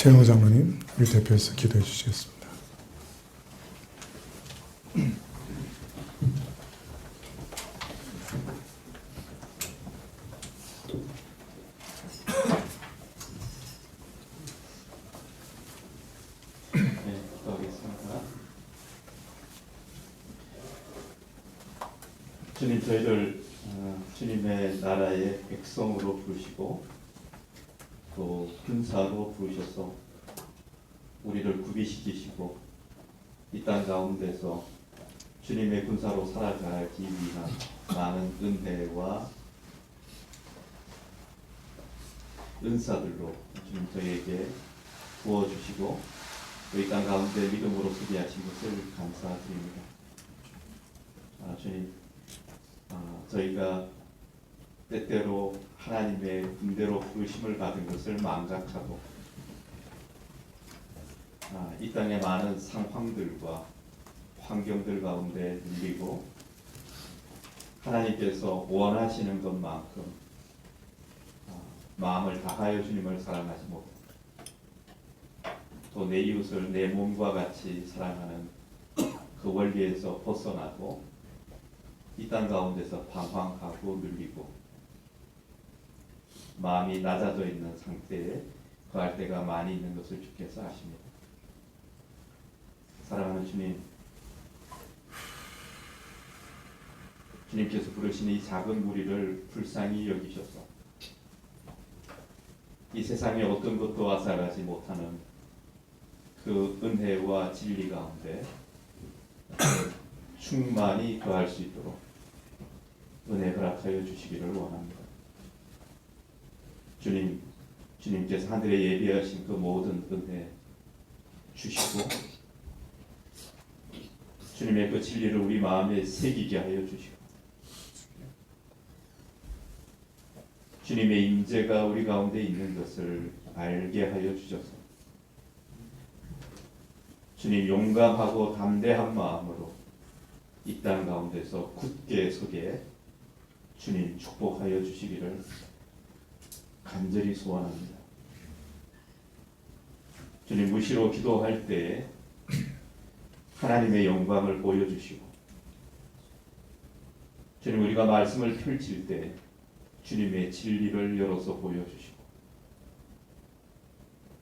최영호 장로님, 이 대표에서 기도해 주시겠습니다. 네, 기도하겠습니다. 주님, 저희를 주님의 나라의 백성으로 부르시고 또 군사로 부르셔서 우리를 구비시키시고 이 땅 가운데서 주님의 군사로 살아가기 위한 많은 은혜와 은사들로 주님 저희에게 부어주시고 이 땅 가운데 믿음으로 소비하신 것을 감사드립니다. 주님, 저희가 때때로 하나님의 군대로 부르심을 받은 것을 망각하고 이 땅의 많은 상황들과 환경들 가운데 눌리고 하나님께서 원하시는 것만큼 마음을 다하여 주님을 사랑하지 못하고 또 내 이웃을 내 몸과 같이 사랑하는 그 원리에서 벗어나고 이 땅 가운데서 방황하고 눌리고 마음이 낮아져 있는 상태에 거할 때가 많이 있는 것을 주께서 아십니다. 사랑하는 주님, 주님께서 부르신 이 작은 무리를 불쌍히 여기셔서 이 세상에 어떤 것도 앗아가지 못하는 그 은혜와 진리 가운데 충만히 거할 수 있도록 은혜 허락하여 주시기를 원합니다. 주님께서 하늘에 예비하신 그 모든 은혜 주시고 주님의 그 진리를 우리 마음에 새기게 하여 주시고 주님의 임재가 우리 가운데 있는 것을 알게 하여 주셔서 주님 용감하고 담대한 마음으로 이 땅 가운데서 굳게 서게 주님 축복하여 주시기를 간절히 소원합니다. 주님, 무시로 기도할 때에 하나님의 영광을 보여주시고 주님, 우리가 말씀을 펼칠 때 주님의 진리를 열어서 보여주시고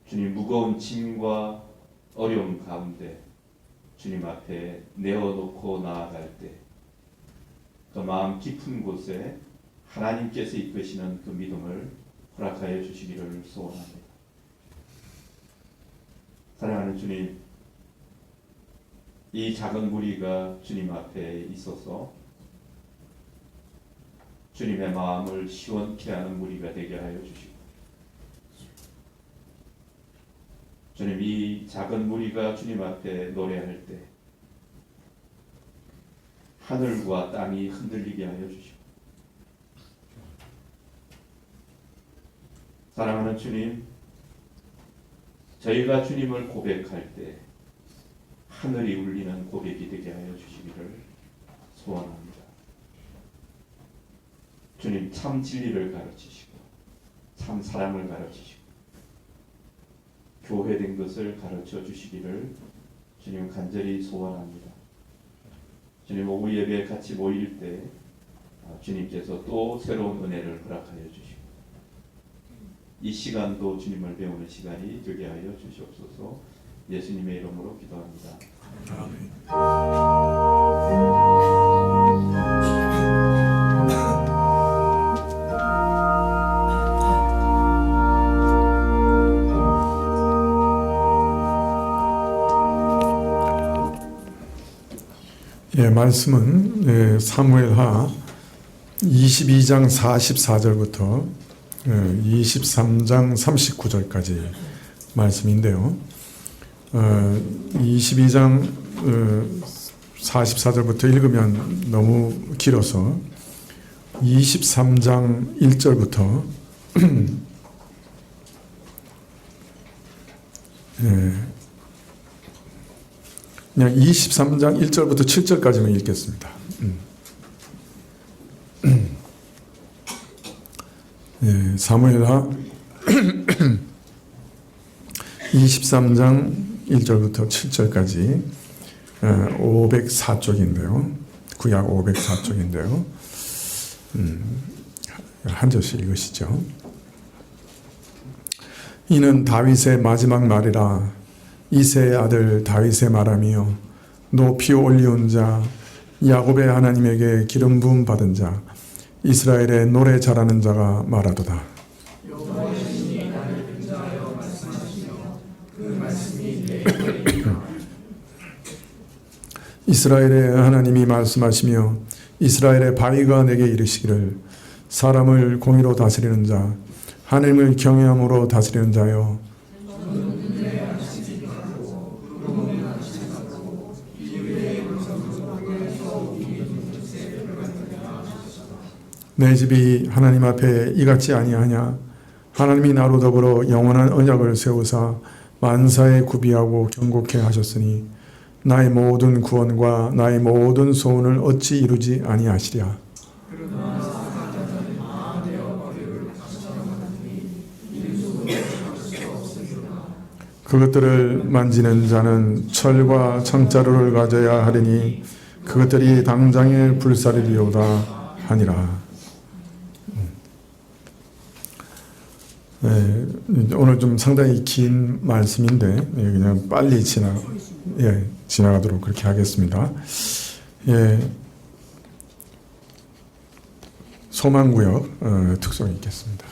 주님, 무거운 짐과 어려움 가운데 주님 앞에 내어놓고 나아갈 때 그 마음 깊은 곳에 하나님께서 이끄시는 그 믿음을 허락하여 주시기를 소원합니다. 사랑하는 주님, 이 작은 무리가 주님 앞에 있어서 주님의 마음을 시원케 하는 무리가 되게 하여 주시고 주님, 이 작은 무리가 주님 앞에 노래할 때 하늘과 땅이 흔들리게 하여 주시고 사랑하는 주님, 저희가 주님을 고백할 때 하늘이 울리는 고백이 되게 하여 주시기를 소원합니다. 주님, 참 진리를 가르치시고 참 사랑을 가르치시고 교회된 것을 가르쳐 주시기를 주님 간절히 소원합니다. 주님, 오후 예배에 같이 모일 때 주님께서 또 새로운 은혜를 허락하여 주시고 이 시간도 주님을 배우는 시간이 되게 하여 주시옵소서. 예수님의 이름으로 기도합니다. 말씀은 사무엘하 22장 44절부터 23장 39절까지 말씀인데요. 22장 44절부터 읽으면 너무 길어서 23장 1절부터 그냥 23장 1절부터 7절까지만 읽겠습니다. 사무엘하 23장 1절부터 7절까지 504쪽인데요. 구약 504쪽인데요. 한 절씩 읽으시죠. 이는 다윗의 마지막 말이라. 이새의 아들 다윗의 말하며 높이 올리운 자, 야곱의 하나님에게 기름 부음 받은 자, 이스라엘의 노래 잘하는 자가 말하도다. 이스라엘의 하나님이 말씀하시며 이스라엘의 바위가 내게 이르시기를 사람을 공의로 다스리는 자, 하나님을 경외함으로 다스리는 자여, 내 집이 하나님 앞에 이같지 아니하냐. 하나님이 나로 더불어 영원한 언약을 세우사 만사에 구비하고 경고케 하셨으니 나의 모든 구원과 나의 모든 소원을 어찌 이루지 아니하시랴. 그것들을 만지는 자는 철과 창자루를 가져야 하리니 그것들이 당장에 불사르리로다 하니라. 네, 오늘 좀 상당히 긴 말씀인데 그냥 빨리 지나가도록 그렇게 하겠습니다. 소망구역 특성이 있겠습니다.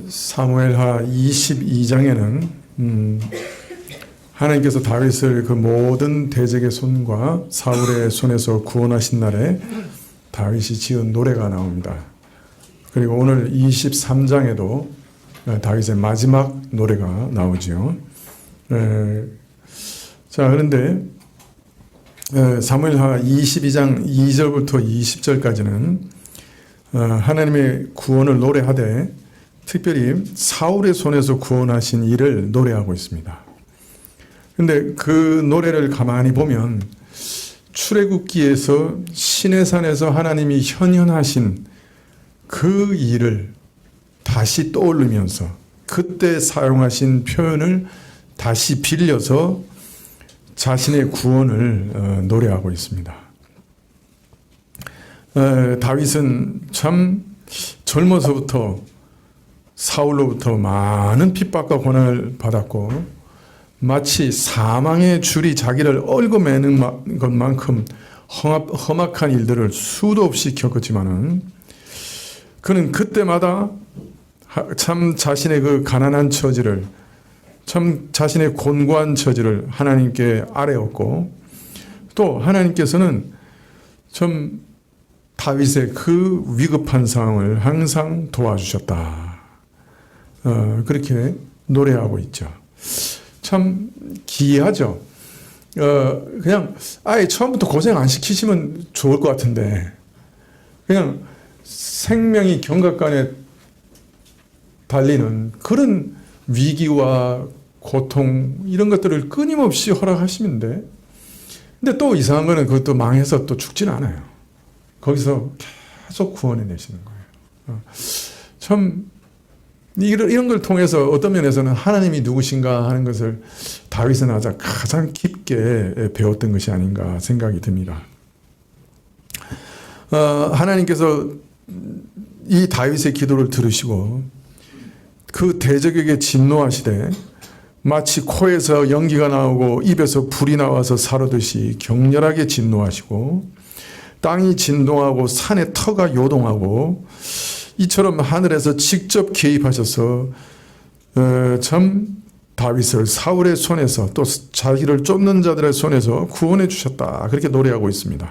사무엘하 22장에는 하나님께서 다윗을 그 모든 대적의 손과 사울의 손에서 구원하신 날에 다윗이 지은 노래가 나옵니다. 그리고 오늘 23장에도 다윗의 마지막 노래가 나오죠. 자, 그런데 사무엘하 22장 2절부터 20절까지는 하나님의 구원을 노래하되 특별히 사울의 손에서 구원하신 이를 노래하고 있습니다. 그런데 그 노래를 가만히 보면 출애굽기에서 시내산에서 하나님이 현현하신 그 일을 다시 떠올리면서 그때 사용하신 표현을 다시 빌려서 자신의 구원을 노래하고 있습니다. 다윗은 참 젊어서부터 사울로부터 많은 핍박과 고난을 받았고 마치 사망의 줄이 자기를 얽어매는 것만큼 험악한 일들을 수도 없이 겪었지만은 그는 그때마다 참 자신의 그 가난한 처지를 참 자신의 곤고한 처지를 하나님께 아뢰었고 또 하나님께서는 좀 다윗의 그 위급한 상황을 항상 도와주셨다. 그렇게 노래하고 있죠. 참 기이하죠. 그냥 아예 처음부터 고생 안 시키시면 좋을 것 같은데 그냥 생명이 경각간에 달리는 그런 위기와 고통 이런 것들을 끊임없이 허락하시는데 근데 또 이상한 거는 그것도 망해서 또 죽지는 않아요. 거기서 계속 구원해 내시는 거예요. 참 이런 걸 통해서 어떤 면에서는 하나님이 누구신가 하는 것을 다윗은 가장 깊게 배웠던 것이 아닌가 생각이 듭니다. 하나님께서 이 다윗의 기도를 들으시고 그 대적에게 진노하시되 마치 코에서 연기가 나오고 입에서 불이 나와서 사르듯이 격렬하게 진노하시고 땅이 진동하고 산의 터가 요동하고 이처럼 하늘에서 직접 개입하셔서 참 다윗을 사울의 손에서 또 자기를 쫓는 자들의 손에서 구원해 주셨다. 그렇게 노래하고 있습니다.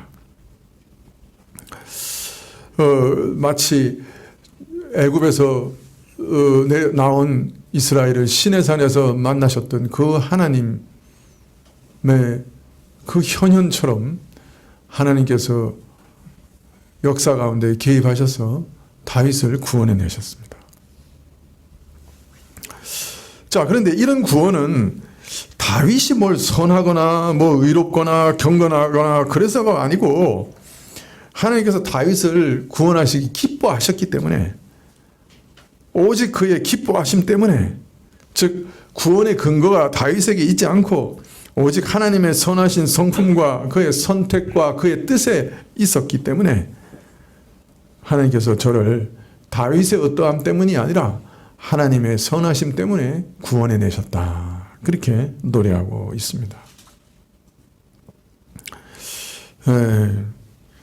마치 애굽에서 나온 이스라엘을 시내산에서 만나셨던 그 하나님의 그 현현처럼 하나님께서 역사 가운데 개입하셔서 다윗을 구원해 내셨습니다. 자, 그런데 이런 구원은 다윗이 뭘 선하거나 뭐 의롭거나 경건하거나 그래서가 아니고 하나님께서 다윗을 구원하시기 기뻐하셨기 때문에 오직 그의 기뻐하심 때문에 즉 구원의 근거가 다윗에게 있지 않고 오직 하나님의 선하신 성품과 그의 선택과 그의 뜻에 있었기 때문에 하나님께서 저를 다윗의 어떠함 때문이 아니라 하나님의 선하심 때문에 구원해 내셨다. 그렇게 노래하고 있습니다.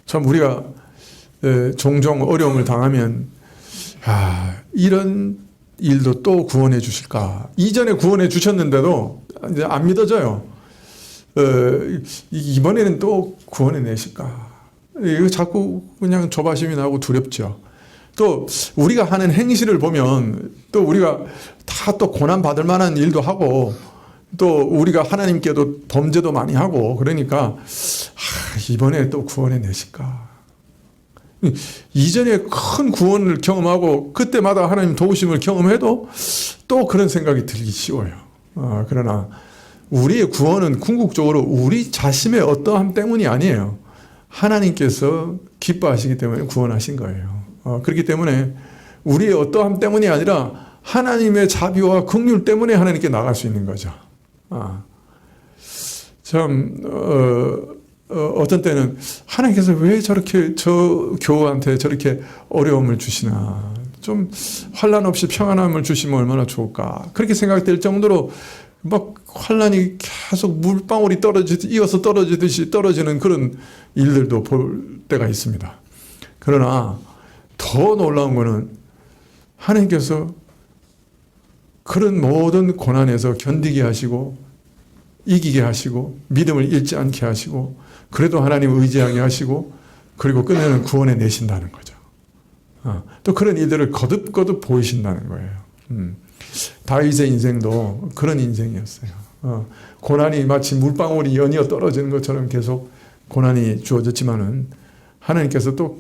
참 우리가 종종 어려움을 당하면 이런 일도 또 구원해 주실까? 이전에 구원해 주셨는데도 이제 안 믿어져요. 이번에는 또 구원해 내실까? 이거 자꾸 그냥 조바심이 나고 두렵죠. 또 우리가 하는 행실을 보면 또 우리가 다 또 고난 받을 만한 일도 하고 또 우리가 하나님께도 범죄도 많이 하고 그러니까 이번에 또 구원해 내실까? 이전에 큰 구원을 경험하고 그때마다 하나님 도우심을 경험해도 또 그런 생각이 들기 쉬워요. 그러나 우리의 구원은 궁극적으로 우리 자신의 어떠함 때문이 아니에요. 하나님께서 기뻐하시기 때문에 구원하신 거예요. 그렇기 때문에 우리의 어떠함 때문이 아니라 하나님의 자비와 긍휼 때문에 하나님께 나갈 수 있는 거죠. 참 어떤 때는 하나님께서 왜 저렇게 저 교우한테 저렇게 어려움을 주시나, 좀 환난 없이 평안함을 주시면 얼마나 좋을까, 그렇게 생각될 정도로 막 환난이 계속 물방울이 이어서 떨어지듯이 떨어지는 그런 일들도 볼 때가 있습니다. 그러나 더 놀라운 거는 하나님께서 그런 모든 고난에서 견디게 하시고 이기게 하시고 믿음을 잃지 않게 하시고 그래도 하나님을 의지하게 하시고 그리고 끝내는 구원해 내신다는 거죠. 또 그런 일들을 거듭거듭 보이신다는 거예요. 다윗의 인생도 그런 인생이었어요. 고난이 마치 물방울이 연이어 떨어지는 것처럼 계속 고난이 주어졌지만은 하나님께서 또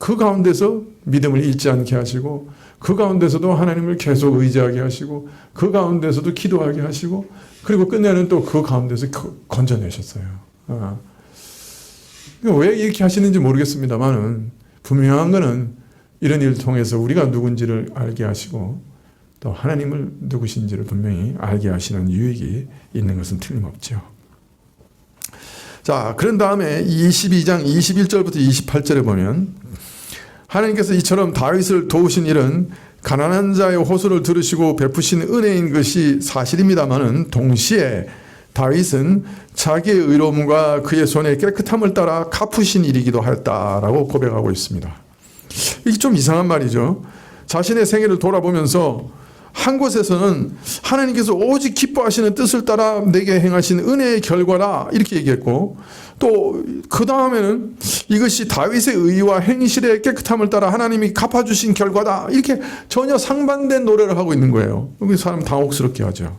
그 가운데서 믿음을 잃지 않게 하시고 그 가운데서도 하나님을 계속 의지하게 하시고 그 가운데서도 기도하게 하시고 그리고 끝내는 또 그 가운데서 건져내셨어요. 왜 이렇게 하시는지 모르겠습니다만은 분명한 것은 이런 일을 통해서 우리가 누군지를 알게 하시고 또 하나님을 누구신지를 분명히 알게 하시는 유익이 있는 것은 틀림없죠. 자, 그런 다음에 22장 21절부터 28절에 보면 하나님께서 이처럼 다윗을 도우신 일은 가난한 자의 호소를 들으시고 베푸신 은혜인 것이 사실입니다마는 동시에 다윗은 자기의 의로움과 그의 손의 깨끗함을 따라 갚으신 일이기도 하였다라고 고백하고 있습니다. 이게 좀 이상한 말이죠. 자신의 생애를 돌아보면서 한 곳에서는 하나님께서 오직 기뻐하시는 뜻을 따라 내게 행하신 은혜의 결과라 이렇게 얘기했고 또 그 다음에는 이것이 다윗의 의와 행실의 깨끗함을 따라 하나님이 갚아주신 결과다 이렇게 전혀 상반된 노래를 하고 있는 거예요. 여기 사람 당혹스럽게 하죠.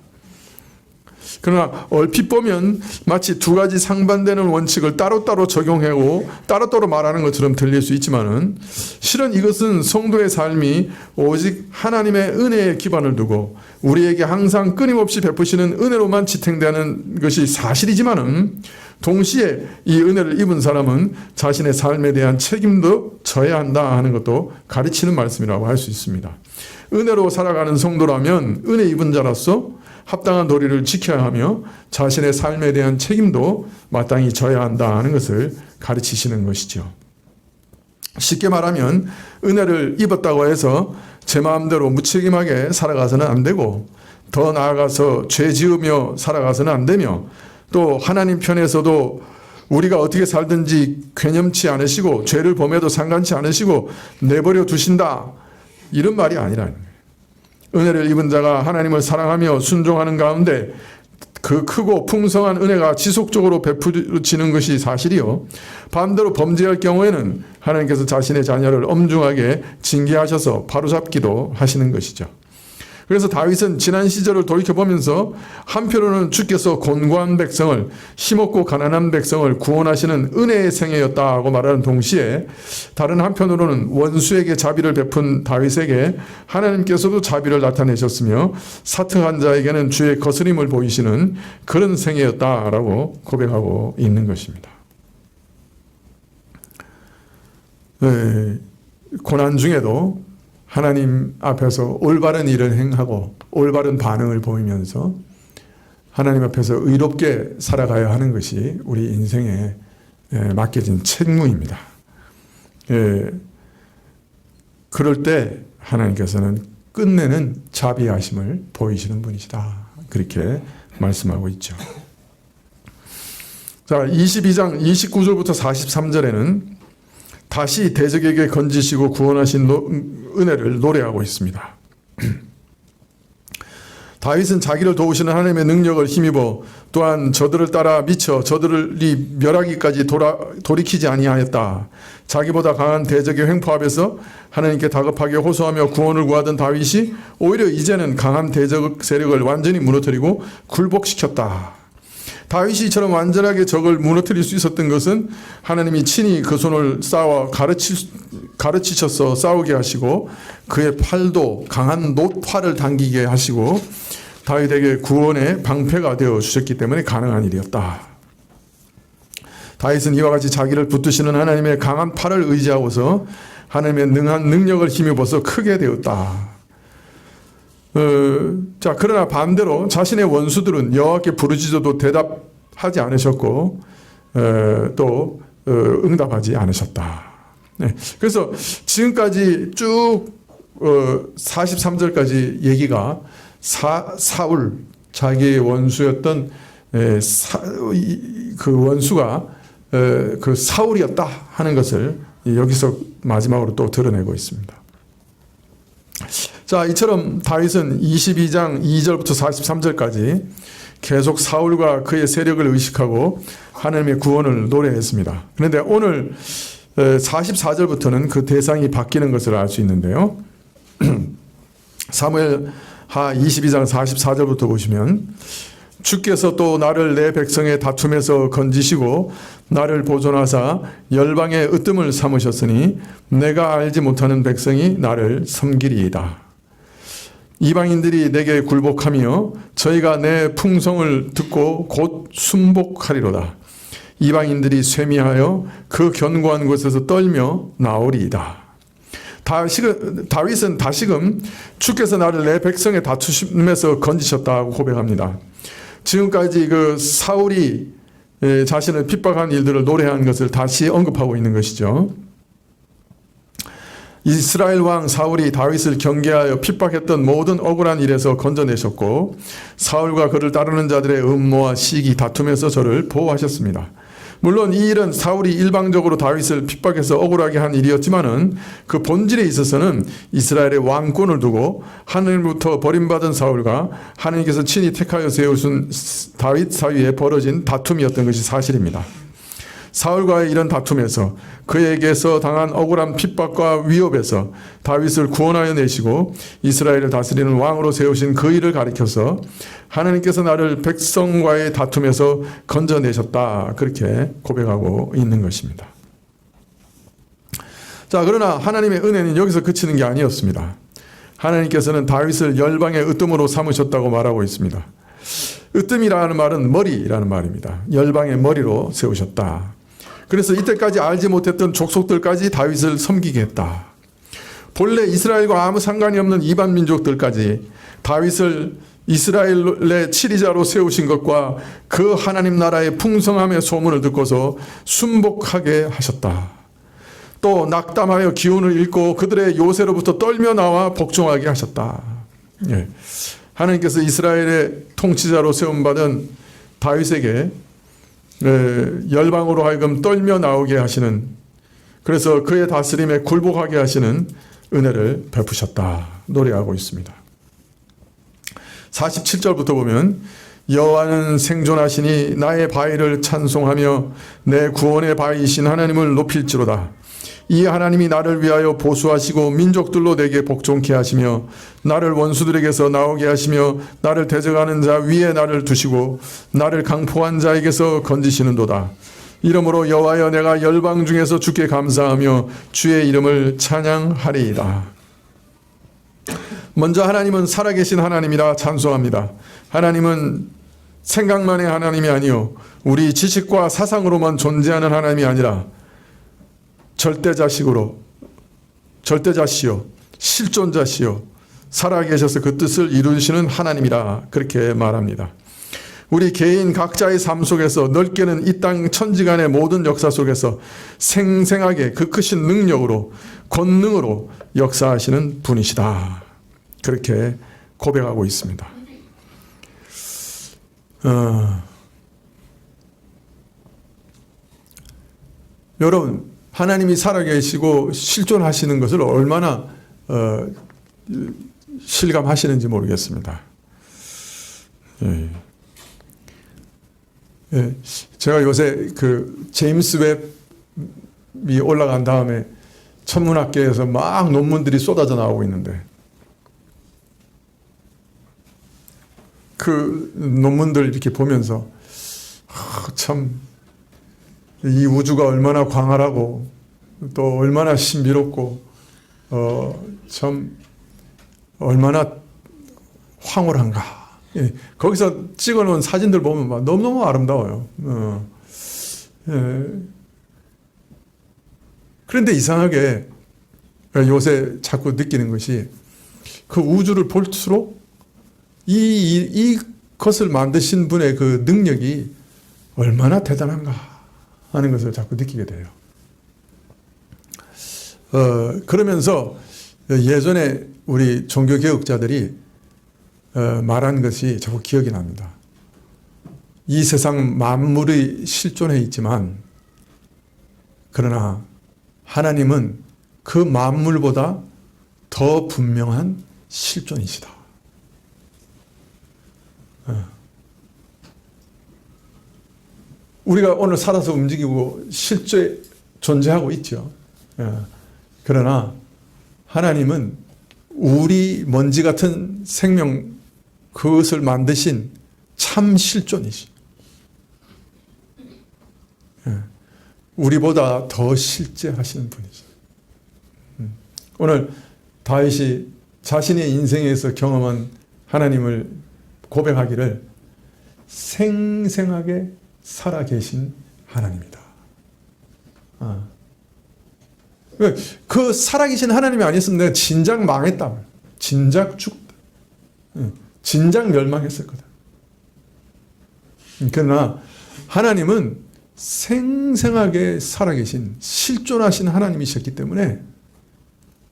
그러나 얼핏 보면 마치 두 가지 상반되는 원칙을 따로따로 적용하고 따로따로 말하는 것처럼 들릴 수 있지만은 실은 이것은 성도의 삶이 오직 하나님의 은혜에 기반을 두고 우리에게 항상 끊임없이 베푸시는 은혜로만 지탱되는 것이 사실이지만은 동시에 이 은혜를 입은 사람은 자신의 삶에 대한 책임도 져야 한다 하는 것도 가르치는 말씀이라고 할 수 있습니다. 은혜로 살아가는 성도라면 은혜 입은 자로서 합당한 도리를 지켜야 하며 자신의 삶에 대한 책임도 마땅히 져야 한다 하는 것을 가르치시는 것이죠. 쉽게 말하면 은혜를 입었다고 해서 제 마음대로 무책임하게 살아가서는 안 되고 더 나아가서 죄 지으며 살아가서는 안 되며 또 하나님 편에서도 우리가 어떻게 살든지 괴념치 않으시고 죄를 범해도 상관치 않으시고 내버려 두신다 이런 말이 아니라는 거예요. 은혜를 입은 자가 하나님을 사랑하며 순종하는 가운데 그 크고 풍성한 은혜가 지속적으로 베풀어지는 것이 사실이요. 반대로 범죄할 경우에는 하나님께서 자신의 자녀를 엄중하게 징계하셔서 바로잡기도 하시는 것이죠. 그래서 다윗은 지난 시절을 돌이켜보면서 한편으로는 주께서 곤고한 백성을 힘없고 가난한 백성을 구원하시는 은혜의 생애였다고 말하는 동시에 다른 한편으로는 원수에게 자비를 베푼 다윗에게 하나님께서도 자비를 나타내셨으며 사특한 자에게는 주의 거스림을 보이시는 그런 생애였다라고 고백하고 있는 것입니다. 고난 중에도 하나님 앞에서 올바른 일을 행하고 올바른 반응을 보이면서 하나님 앞에서 의롭게 살아가야 하는 것이 우리 인생에 맡겨진 책무입니다. 그럴 때 하나님께서는 끝내는 자비하심을 보이시는 분이시다. 그렇게 말씀하고 있죠. 자, 22장 29절부터 43절에는 다시 대적에게 건지시고 구원하신 은혜를 노래하고 있습니다. 다윗은 자기를 도우시는 하나님의 능력을 힘입어 또한 저들을 따라 미쳐 저들이 멸하기까지 돌이키지 아니하였다. 자기보다 강한 대적의 횡포 앞에서 하나님께 다급하게 호소하며 구원을 구하던 다윗이 오히려 이제는 강한 대적 세력을 완전히 무너뜨리고 굴복시켰다. 다윗이 이처럼 완전하게 적을 무너뜨릴 수 있었던 것은 하나님이 친히 그 손을 쌓아 가르치셔서 싸우게 하시고 그의 팔도 강한 놋활을 당기게 하시고 다윗에게 구원의 방패가 되어 주셨기 때문에 가능한 일이었다. 다윗은 이와 같이 자기를 붙드시는 하나님의 강한 팔을 의지하고서 하나님의 능한 능력을 힘입어서 크게 되었다. 자, 그러나 반대로 자신의 원수들은 여호와께 부르짖어도 대답하지 않으셨고 또 응답하지 않으셨다. 네. 그래서 지금까지 쭉 43절까지 얘기가 사울 자기의 원수였던 그 원수가 그 사울이었다 하는 것을 여기서 마지막으로 또 드러내고 있습니다. 자, 이처럼 다윗은 22장 2절부터 43절까지 계속 사울과 그의 세력을 의식하고 하나님의 구원을 노래했습니다. 그런데 오늘 44절부터는 그 대상이 바뀌는 것을 알 수 있는데요. 사무엘하 22장 44절부터 보시면 주께서 또 나를 내 백성의 다툼에서 건지시고 나를 보존하사 열방의 으뜸을 삼으셨으니 내가 알지 못하는 백성이 나를 섬기리이다. 이방인들이 내게 굴복하며 저희가 내 풍성을 듣고 곧 순복하리로다. 이방인들이 쇠미하여 그 견고한 곳에서 떨며 나오리이다. 다윗은 다시금 주께서 나를 내 백성의 다투심에서 건지셨다고 고백합니다. 지금까지 그 사울이 자신을 핍박한 일들을 노래한 것을 다시 언급하고 있는 것이죠. 이스라엘 왕 사울이 다윗을 경계하여 핍박했던 모든 억울한 일에서 건져내셨고 사울과 그를 따르는 자들의 음모와 시기 다툼에서 저를 보호하셨습니다. 물론 이 일은 사울이 일방적으로 다윗을 핍박해서 억울하게 한 일이었지만은 그 본질에 있어서는 이스라엘의 왕권을 두고 하늘부터 버림받은 사울과 하나님께서 친히 택하여 세우신 다윗 사이에 벌어진 다툼이었던 것이 사실입니다. 사울과의 이런 다툼에서 그에게서 당한 억울한 핍박과 위협에서 다윗을 구원하여 내시고 이스라엘을 다스리는 왕으로 세우신 그 일을 가리켜서 하나님께서 나를 백성과의 다툼에서 건져내셨다, 그렇게 고백하고 있는 것입니다. 자, 그러나 하나님의 은혜는 여기서 그치는 게 아니었습니다. 하나님께서는 다윗을 열방의 으뜸으로 삼으셨다고 말하고 있습니다. 으뜸이라는 말은 머리라는 말입니다. 열방의 머리로 세우셨다. 그래서 이때까지 알지 못했던 족속들까지 다윗을 섬기게 했다. 본래 이스라엘과 아무 상관이 없는 이방 민족들까지 다윗을 이스라엘의 치리자로 세우신 것과 그 하나님 나라의 풍성함의 소문을 듣고서 순복하게 하셨다. 또 낙담하여 기운을 잃고 그들의 요새로부터 떨며 나와 복종하게 하셨다. 예. 하나님께서 이스라엘의 통치자로 세움받은 다윗에게 열방으로 하여금 떨며 나오게 하시는, 그래서 그의 다스림에 굴복하게 하시는 은혜를 베푸셨다 노래하고 있습니다. 47절부터 보면 여호와는 생존하시니 나의 바위를 찬송하며 내 구원의 바위이신 하나님을 높일지로다. 이 하나님이 나를 위하여 보수하시고 민족들로 내게 복종케 하시며 나를 원수들에게서 나오게 하시며 나를 대적하는 자 위에 나를 두시고 나를 강포한 자에게서 건지시는도다. 이러므로 여호와여 내가 열방 중에서 주께 감사하며 주의 이름을 찬양하리이다. 먼저 하나님은 살아계신 하나님이라 찬송합니다. 하나님은 생각만의 하나님이 아니요 우리 지식과 사상으로만 존재하는 하나님이 아니라 절대자시요 실존자시요 살아계셔서 그 뜻을 이루시는 하나님이라 그렇게 말합니다. 우리 개인 각자의 삶 속에서 넓게는 이 땅 천지간의 모든 역사 속에서 생생하게 그 크신 능력으로 권능으로 역사하시는 분이시다, 그렇게 고백하고 있습니다. 여러분, 하나님이 살아계시고 실존하시는 것을 얼마나 실감하시는지 모르겠습니다. 예. 예. 제가 요새 그 제임스 웹이 올라간 다음에 천문학계에서 막 논문들이 쏟아져 나오고 있는데 그 논문들 이렇게 보면서 참 이 우주가 얼마나 광활하고 또 얼마나 신비롭고 참 얼마나 황홀한가. 예, 거기서 찍어놓은 사진들 보면 막 너무너무 아름다워요. 예. 그런데 이상하게 요새 자꾸 느끼는 것이 그 우주를 볼수록 이것을 만드신 분의 그 능력이 얼마나 대단한가 하는 것을 자꾸 느끼게 돼요. 그러면서 예전에 우리 종교개혁자들이 말한 것이 자꾸 기억이 납니다. 이 세상 만물이 실존해 있지만 그러나 하나님은 그 만물보다 더 분명한 실존이시다. 우리가 오늘 살아서 움직이고 실제 존재하고 있죠. 그러나 하나님은 우리 먼지 같은 생명 그것을 만드신 참 실존이시. 우리보다 더 실제하시는 분이시. 오늘 다윗이 자신의 인생에서 경험한 하나님을 고백하기를 생생하게 살아계신 하나님이다. 그 살아계신 하나님이 아니었으면 내가 진작 망했다. 진작 죽었다. 진작 멸망했을 거다. 그러나 하나님은 생생하게 살아계신 실존하신 하나님이셨기 때문에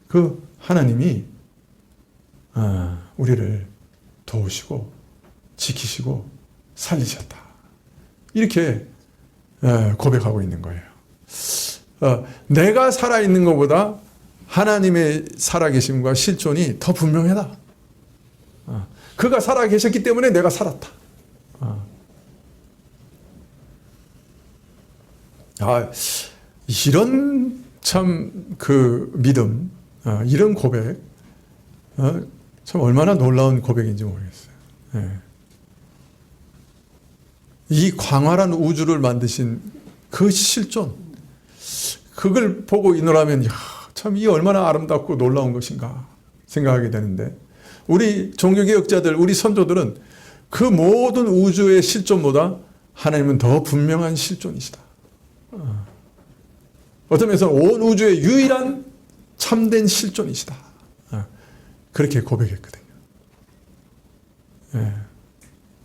그 하나님이 우리를 도우시고 지키시고 살리셨다. 이렇게 고백하고 있는 거예요. 내가 살아있는 것보다 하나님의 살아계심과 실존이 더 분명하다. 그가 살아계셨기 때문에 내가 살았다. 이런 참 그 믿음, 이런 고백, 참 얼마나 놀라운 고백인지 모르겠어요. 이 광활한 우주를 만드신 그 실존, 그걸 보고 있노라면 참 이 얼마나 아름답고 놀라운 것인가 생각하게 되는데, 우리 종교개혁자들, 우리 선조들은 그 모든 우주의 실존보다 하나님은 더 분명한 실존이시다. 어떤 면에서는 온 우주의 유일한 참된 실존이시다. 그렇게 고백했거든요.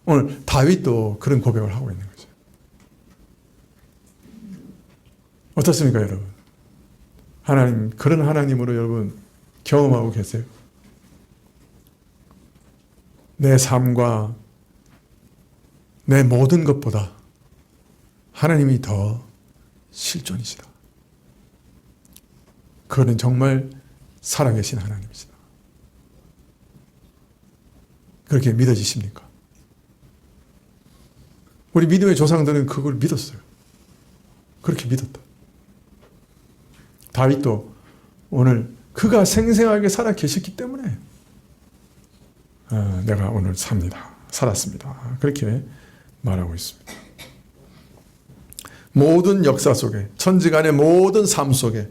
오늘 다윗도 그런 고백을 하고 있는 거죠. 어떻습니까, 여러분? 하나님, 그런 하나님으로 여러분 경험하고 계세요? 내 삶과 내 모든 것보다 하나님이 더 실존이시다. 그는 정말 살아계신 하나님이시다. 그렇게 믿어지십니까? 우리 믿음의 조상들은 그걸 믿었어요. 그렇게 믿었다. 다윗도 오늘 그가 생생하게 살아 계셨기 때문에 내가 오늘 살았습니다. 그렇게 말하고 있습니다. 모든 역사 속에, 천지간의 모든 삶 속에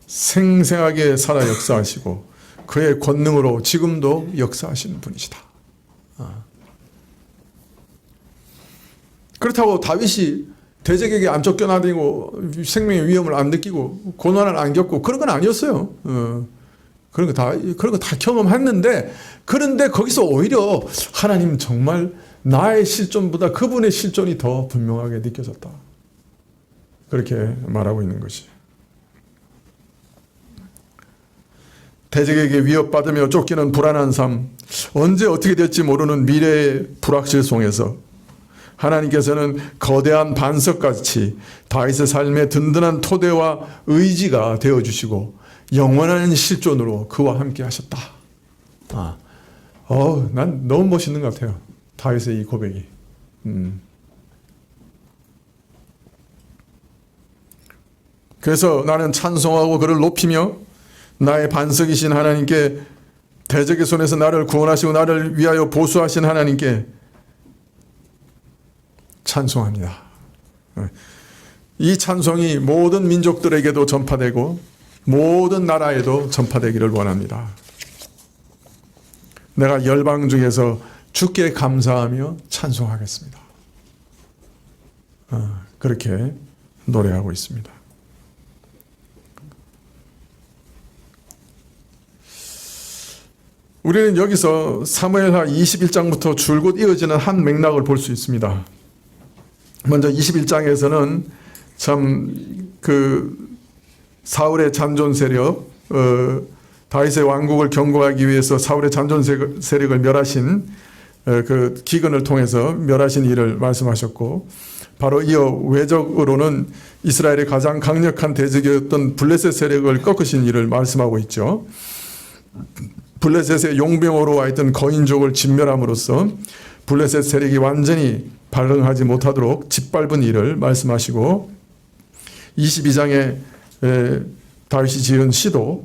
생생하게 살아 역사하시고 그의 권능으로 지금도 역사하시는 분이시다. 그렇다고 다윗이 대적에게 안 쫓겨나다니고 생명의 위험을 안 느끼고 고난을 안 겪고 그런 건 아니었어요. 그런 거 다 경험했는데, 그런데 거기서 오히려 하나님 정말 나의 실존보다 그분의 실존이 더 분명하게 느껴졌다. 그렇게 말하고 있는 것이. 대적에게 위협받으며 쫓기는 불안한 삶, 언제 어떻게 될지 모르는 미래의 불확실 속에서 하나님께서는 거대한 반석같이 다윗의 삶의 든든한 토대와 의지가 되어주시고 영원한 실존으로 그와 함께 하셨다. 난 너무 멋있는 것 같아요. 다윗의 이 고백이. 그래서 나는 찬송하고 그를 높이며 나의 반석이신 하나님께, 대적의 손에서 나를 구원하시고 나를 위하여 보수하신 하나님께 찬송합니다. 이 찬송이 모든 민족들에게도 전파되고 모든 나라에도 전파되기를 원합니다. 내가 열방 중에서 주께 감사하며 찬송하겠습니다. 그렇게 노래하고 있습니다. 우리는 여기서 사무엘하 21장부터 줄곧 이어지는 한 맥락을 볼 수 있습니다. 먼저 21장에서는 참 그 사울의 잔존 세력, 다윗의 왕국을 경고하기 위해서 사울의 잔존 세력을 멸하신 그 기근을 통해서 멸하신 일을 말씀하셨고, 바로 이어 외적으로는 이스라엘의 가장 강력한 대적이었던 블레셋 세력을 꺾으신 일을 말씀하고 있죠. 블레셋의 용병으로 와 있던 거인족을 진멸함으로써 블레셋 세력이 완전히 발흥하지 못하도록 짓밟은 일을 말씀하시고 22장에 다윗이 지은 시도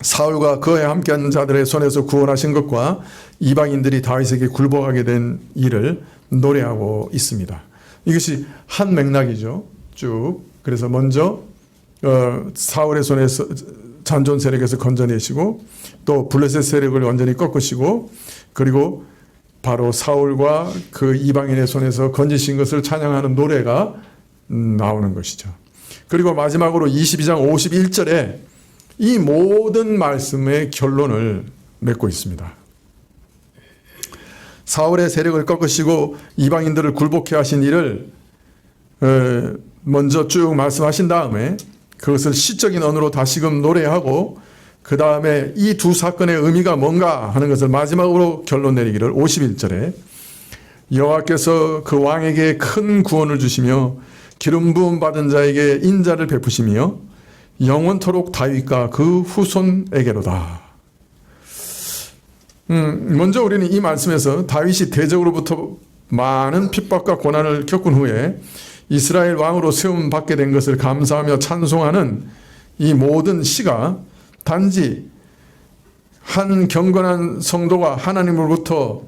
사울과 그에 함께한 자들의 손에서 구원하신 것과 이방인들이 다윗에게 굴복하게 된 일을 노래하고 있습니다. 이것이 한 맥락이죠. 쭉. 그래서 먼저 사울의 손에서 잔존 세력에서 건져내시고 또 블레셋 세력을 완전히 꺾으시고 그리고 바로 사울과 그 이방인의 손에서 건지신 것을 찬양하는 노래가 나오는 것이죠. 그리고 마지막으로 22장 51절에 이 모든 말씀의 결론을 맺고 있습니다. 사울의 세력을 꺾으시고 이방인들을 굴복해 하신 일을 먼저 쭉 말씀하신 다음에 그것을 시적인 언어로 다시금 노래하고 그 다음에 이 두 사건의 의미가 뭔가 하는 것을 마지막으로 결론 내리기를 51절에 여호와께서 그 왕에게 큰 구원을 주시며 기름 부음 받은 자에게 인자를 베푸시며 영원토록 다윗과 그 후손에게로다. 먼저 우리는 이 말씀에서 다윗이 대적으로부터 많은 핍박과 고난을 겪은 후에 이스라엘 왕으로 세움 받게 된 것을 감사하며 찬송하는 이 모든 시가 단지 한 경건한 성도가 하나님으로부터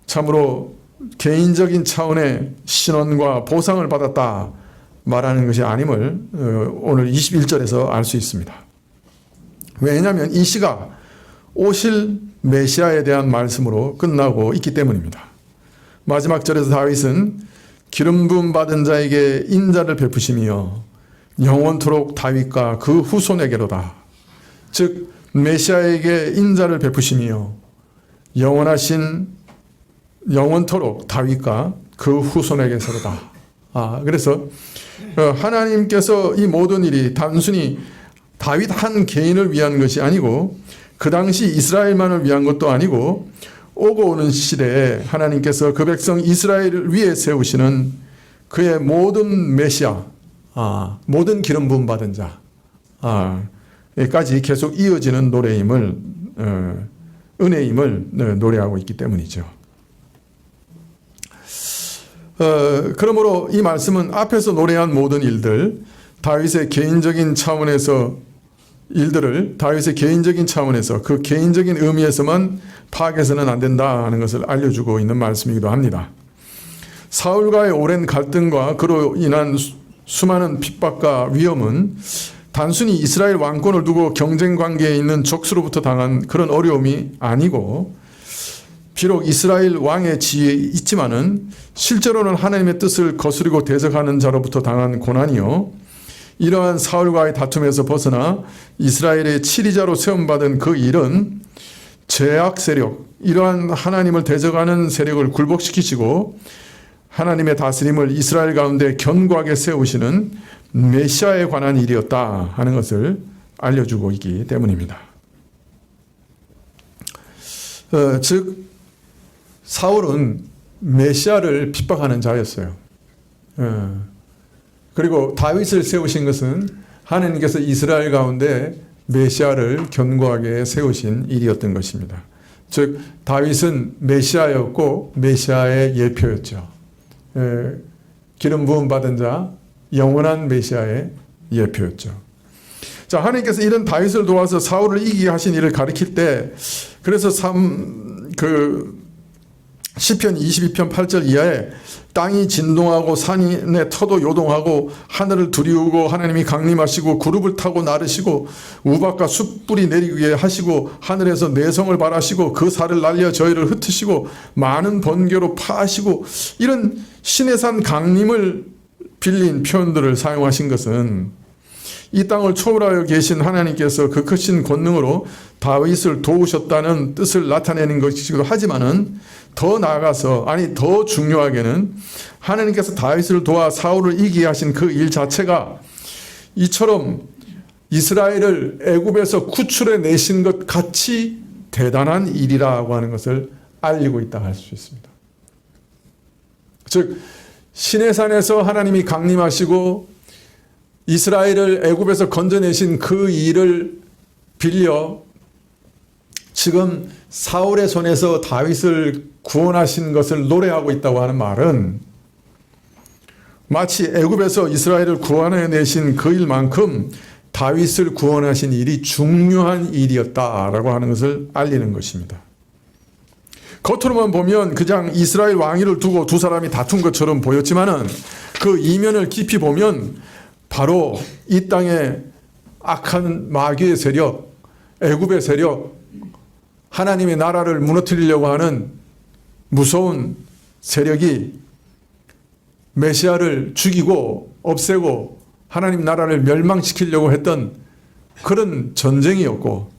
참으로 개인적인 차원의 신원과 보상을 받았다 말하는 것이 아님을 오늘 21절에서 알 수 있습니다. 왜냐하면 이 시가 오실 메시아에 대한 말씀으로 끝나고 있기 때문입니다. 마지막 절에서 다윗은 기름 부음 받은 자에게 인자를 베푸시며 영원토록 다윗과 그 후손에게로다. 즉 메시아에게 인자를 베푸시며 영원토록 다윗과 그 후손에게서로다. 그래서 하나님께서 이 모든 일이 단순히 다윗 한 개인을 위한 것이 아니고 그 당시 이스라엘만을 위한 것도 아니고 오고 오는 시대에 하나님께서 그 백성 이스라엘을 위해 세우시는 그의 모든 메시아, 모든 기름 부음 받은 자, 까지 계속 이어지는 노래임을, 은혜임을 노래하고 있기 때문이죠. 그러므로 이 말씀은 앞에서 노래한 모든 일들, 다윗의 개인적인 차원에서 그 개인적인 의미에서만 파악해서는 안 된다 하는 것을 알려주고 있는 말씀이기도 합니다. 사울과의 오랜 갈등과 그로 인한 수많은 핍박과 위험은 단순히 이스라엘 왕권을 두고 경쟁 관계에 있는 적수로부터 당한 그런 어려움이 아니고 비록 이스라엘 왕의 지위에 있지만은 실제로는 하나님의 뜻을 거스르고 대적하는 자로부터 당한 고난이요. 이러한 사울과의 다툼에서 벗어나 이스라엘의 치리자로 세움받은 그 일은 죄악 세력, 이러한 하나님을 대적하는 세력을 굴복시키시고 하나님의 다스림을 이스라엘 가운데 견고하게 세우시는 메시아에 관한 일이었다 하는 것을 알려주고 있기 때문입니다. 즉 사울은 메시아를 핍박하는 자였어요. 그리고 다윗을 세우신 것은 하나님께서 이스라엘 가운데 메시아를 견고하게 세우신 일이었던 것입니다. 즉 다윗은 메시아였고 메시아의 예표였죠. 기름 부음 받은 자, 영원한 메시아의 예표였죠. 자, 하나님께서 이런 다윗을 도와서 사울을 이기게 하신 일을 가리킬 때, 그래서 시편 22편 8절 이하에 땅이 진동하고 산의 터도 요동하고 하늘을 두리우고 하나님이 강림하시고 구름을 타고 나르시고 우박과 숯불이 내리게 하시고 하늘에서 내성을 발하시고 그 살을 날려 저희를 흩으시고 많은 번개로 파하시고 이런 신의 산 강림을 빌린 표현들을 사용하신 것은 이 땅을 초월하여 계신 하나님께서 그 크신 권능으로 다윗을 도우셨다는 뜻을 나타내는 것이기도 하지만은 더 나아가서 더 중요하게는 하나님께서 다윗을 도와 사울을 이기게 하신 그 일 자체가 이처럼 이스라엘을 애굽에서 구출해 내신 것 같이 대단한 일이라고 하는 것을 알리고 있다 할 수 있습니다. 즉 신의 산에서 하나님이 강림하시고 이스라엘을 애굽에서 건져내신 그 일을 빌려 지금 사울의 손에서 다윗을 구원하신 것을 노래하고 있다고 하는 말은 마치 애굽에서 이스라엘을 구원해내신 그 일만큼 다윗을 구원하신 일이 중요한 일이었다라고 하는 것을 알리는 것입니다. 겉으로만 보면 그냥 이스라엘 왕위를 두고 두 사람이 다툰 것처럼 보였지만은 그 이면을 깊이 보면 바로 이 땅의 악한 마귀의 세력, 애굽의 세력, 하나님의 나라를 무너뜨리려고 하는 무서운 세력이 메시아를 죽이고 없애고 하나님 나라를 멸망시키려고 했던 그런 전쟁이었고,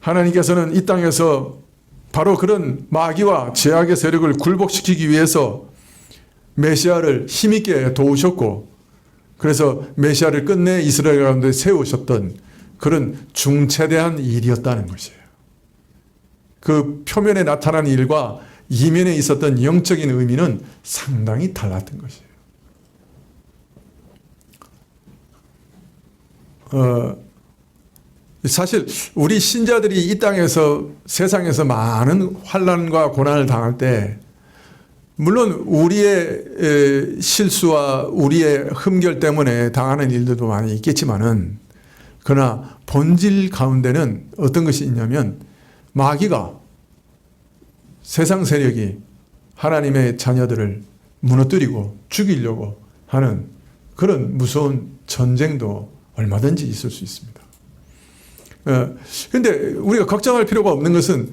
하나님께서는 이 땅에서 바로 그런 마귀와 죄악의 세력을 굴복시키기 위해서 메시아를 힘있게 도우셨고, 그래서 메시아를 끝내 이스라엘 가운데 세우셨던 그런 중체대한 일이었다는 것이에요. 그 표면에 나타난 일과 이면에 있었던 영적인 의미는 상당히 달랐던 것이에요. 사실 우리 신자들이 이 땅에서 세상에서 많은 환난과 고난을 당할 때 물론 우리의 실수와 우리의 흠결 때문에 당하는 일들도 많이 있겠지만은, 그러나 본질 가운데는 어떤 것이 있냐면 마귀가, 세상 세력이 하나님의 자녀들을 무너뜨리고 죽이려고 하는 그런 무서운 전쟁도 얼마든지 있을 수 있습니다. 그런데 우리가 걱정할 필요가 없는 것은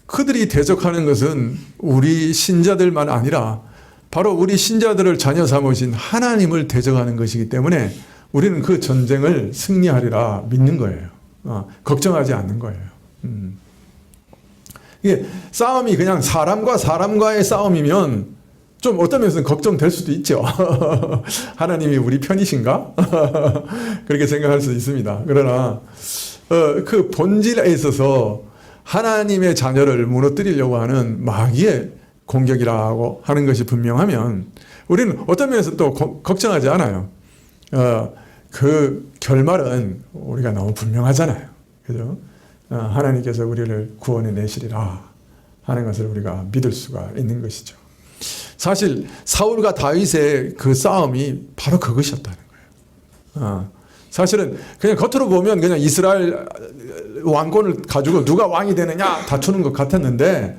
그들이 대적하는 것은 우리 신자들만 아니라 바로 우리 신자들을 자녀 삼으신 하나님을 대적하는 것이기 때문에 우리는 그 전쟁을 승리하리라 믿는 거예요. 걱정하지 않는 거예요. 이게 싸움이 그냥 사람과 사람과의 싸움이면 좀 어떤 면에서는 걱정될 수도 있죠. 하나님이 우리 편이신가? 그렇게 생각할 수도 있습니다. 그러나 그 본질에 있어서 하나님의 자녀를 무너뜨리려고 하는 마귀의 공격이라고 하는 것이 분명하면 우리는 어떤 면에서 또 걱정하지 않아요. 그 결말은 우리가 너무 분명하잖아요. 그죠? 하나님께서 우리를 구원해 내시리라 하는 것을 우리가 믿을 수가 있는 것이죠. 사실 사울과 다윗의 그 싸움이 바로 그것이었다는 거예요. 사실은 그냥 겉으로 보면 그냥 이스라엘 왕권을 가지고 누가 왕이 되느냐 다투는 것 같았는데,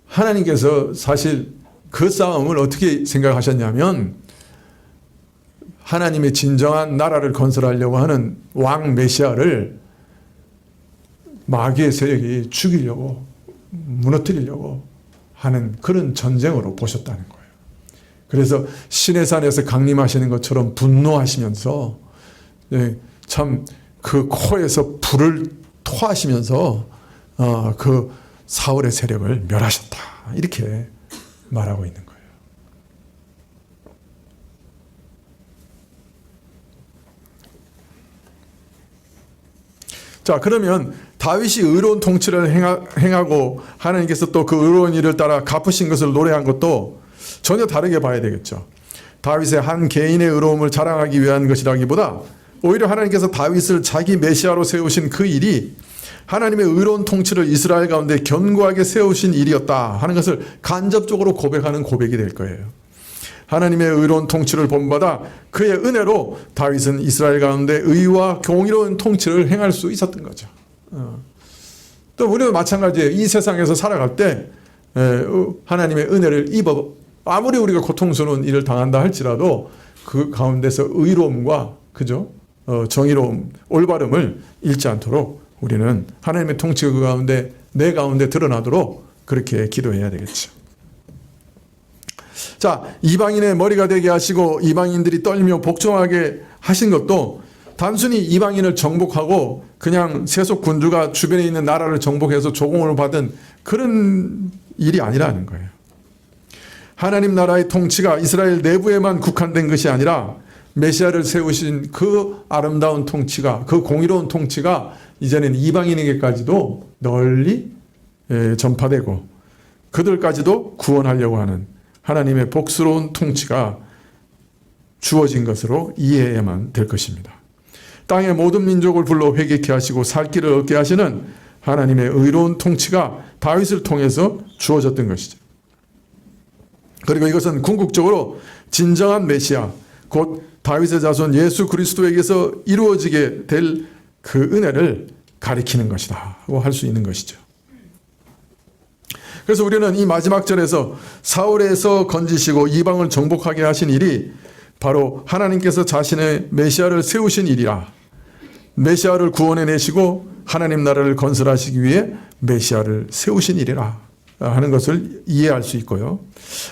하나님께서 사실 그 싸움을 어떻게 생각하셨냐면 하나님의 진정한 나라를 건설하려고 하는 왕 메시아를 마귀의 세력이 죽이려고 무너뜨리려고 하는 그런 전쟁으로 보셨다는 거예요. 그래서 시내산에서 강림하시는 것처럼 분노하시면서 참 그 코에서 불을 토하시면서 그 사울의 세력을 멸하셨다, 이렇게 말하고 있는 거예요. 자, 그러면 다윗이 의로운 통치를 행하고 하나님께서 또 그 의로운 일을 따라 갚으신 것을 노래한 것도 전혀 다르게 봐야 되겠죠. 다윗의 한 개인의 의로움을 자랑하기 위한 것이라기보다 오히려 하나님께서 다윗을 자기 메시아로 세우신 그 일이 하나님의 의로운 통치를 이스라엘 가운데 견고하게 세우신 일이었다 하는 것을 간접적으로 고백하는 고백이 될 거예요. 하나님의 의로운 통치를 본받아 그의 은혜로 다윗은 이스라엘 가운데 의와 공의로운 통치를 행할 수 있었던 거죠. 또 우리도 마찬가지예요. 이 세상에서 살아갈 때 하나님의 은혜를 입어 아무리 우리가 고통스러운 일을 당한다 할지라도 그 가운데서 의로움과 그죠? 정의로움, 올바름을 잃지 않도록 우리는 하나님의 통치가 그 가운데 내 가운데 드러나도록 그렇게 기도해야 되겠죠. 자, 이방인의 머리가 되게 하시고 이방인들이 떨며 복종하게 하신 것도 단순히 이방인을 정복하고 그냥 세속 군주가 주변에 있는 나라를 정복해서 조공을 받은 그런 일이 아니라는 거예요. 하나님 나라의 통치가 이스라엘 내부에만 국한된 것이 아니라 메시아를 세우신 그 아름다운 통치가, 그 공의로운 통치가 이제는 이방인에게까지도 널리 전파되고 그들까지도 구원하려고 하는 하나님의 복스러운 통치가 주어진 것으로 이해해야만 될 것입니다. 땅의 모든 민족을 불러 회개케 하시고 살 길을 얻게 하시는 하나님의 의로운 통치가 다윗을 통해서 주어졌던 것이죠. 그리고 이것은 궁극적으로 진정한 메시아, 곧 다윗의 자손 예수 그리스도에게서 이루어지게 될 그 은혜를 가리키는 것이다고 할 수 있는 것이죠. 그래서 우리는 이 마지막 절에서 사울에서 건지시고 이방을 정복하게 하신 일이 바로 하나님께서 자신의 메시아를 세우신 일이라, 메시아를 구원해 내시고 하나님 나라를 건설하시기 위해 메시아를 세우신 일이라 하는 것을 이해할 수 있고요.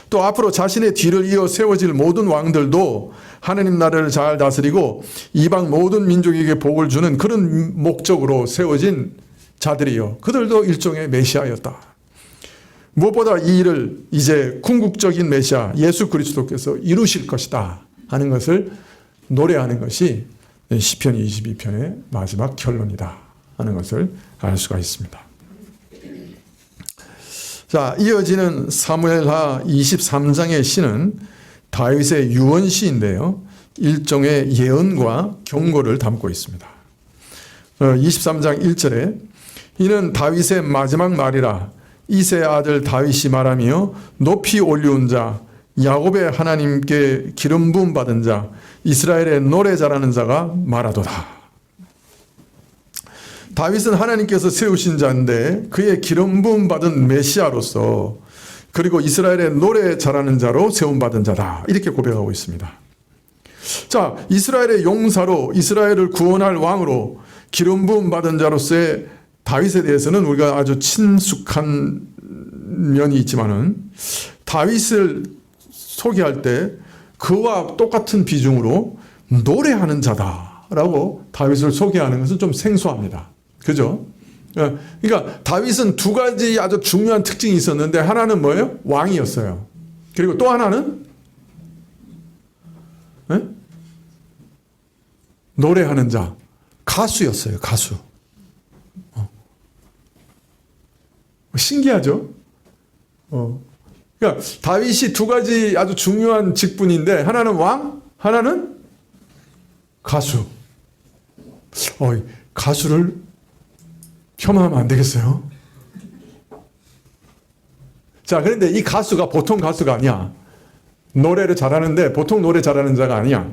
또 앞으로 자신의 뒤를 이어 세워질 모든 왕들도 하나님 나라를 잘 다스리고 이방 모든 민족에게 복을 주는 그런 목적으로 세워진 자들이요, 그들도 일종의 메시아였다. 무엇보다 이 일을 이제 궁극적인 메시아 예수 그리스도께서 이루실 것이다 하는 것을 노래하는 것이 시편 22편의 마지막 결론이다 하는 것을 알 수가 있습니다. 자, 이어지는 사무엘하 23장의 시는 다윗의 유언시인데요, 일종의 예언과 경고를 담고 있습니다. 23장 1절에 이는 다윗의 마지막 말이라, 이새의 아들 다윗이 말하며 높이 올리운 자, 야곱의 하나님께 기름 부음 받은 자, 이스라엘의 노래 잘하는 자가 말하도다. 다윗은 하나님께서 세우신 자인데 그의 기름 부음 받은 메시아로서, 그리고 이스라엘의 노래 잘하는 자로 세움받은 자다, 이렇게 고백하고 있습니다. 자, 이스라엘의 용사로, 이스라엘을 구원할 왕으로 기름 부음 받은 자로서의 다윗에 대해서는 우리가 아주 친숙한 면이 있지만은, 다윗을 소개할 때 그와 똑같은 비중으로 노래하는 자다라고 다윗을 소개하는 것은 좀 생소합니다. 그죠? 그러니까 다윗은 두 가지 아주 중요한 특징이 있었는데, 하나는 뭐예요? 왕이었어요. 그리고 또 하나는 노래하는 자, 가수였어요. 가수. 신기하죠? 그러니까 다윗이 두 가지 아주 중요한 직분인데, 하나는 왕, 하나는 가수. 가수를 폄하하면 안 되겠어요? 자, 그런데 이 가수가 보통 가수가 아니야. 노래를 잘하는데 보통 노래 잘하는 자가 아니야.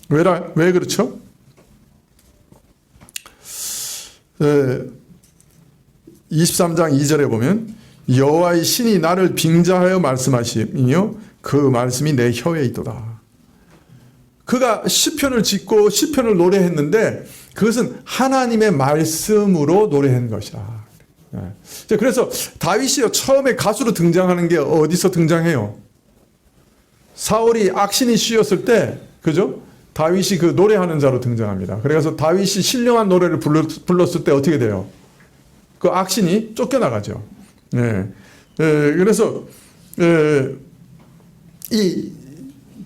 왜 그렇죠? 23장 2절에 보면 여호와의 신이 나를 빙자하여 말씀하시며 그 말씀이 내 혀에 있도다. 그가 시편을 짓고 시편을 노래했는데 그것은 하나님의 말씀으로 노래한 것이다. 그래서 다윗이 처음에 가수로 등장하는 게 어디서 등장해요? 사울이 악신이 씌었을 때, 그죠? 다윗이 그 노래하는 자로 등장합니다. 그래서 다윗이 신령한 노래를 불렀을 때 어떻게 돼요? 그 악신이 쫓겨나가죠. 그래서 이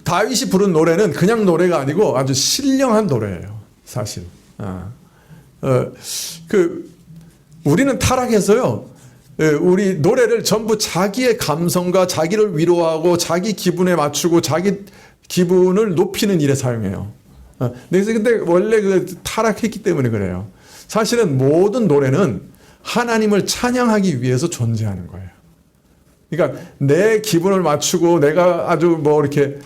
다윗이 부른 노래는 그냥 노래가 아니고 아주 신령한 노래예요, 사실. 우리는 타락해서요, 우리 노래를 전부 자기의 감성과 자기를 위로하고 자기 기분에 맞추고 자기 기분을 높이는 일에 사용해요. 근데 원래 타락했기 때문에 그래요. 사실은 모든 노래는 하나님을 찬양하기 위해서 존재하는 거예요. 그러니까 내 기분을 맞추고 내가 아주 이렇게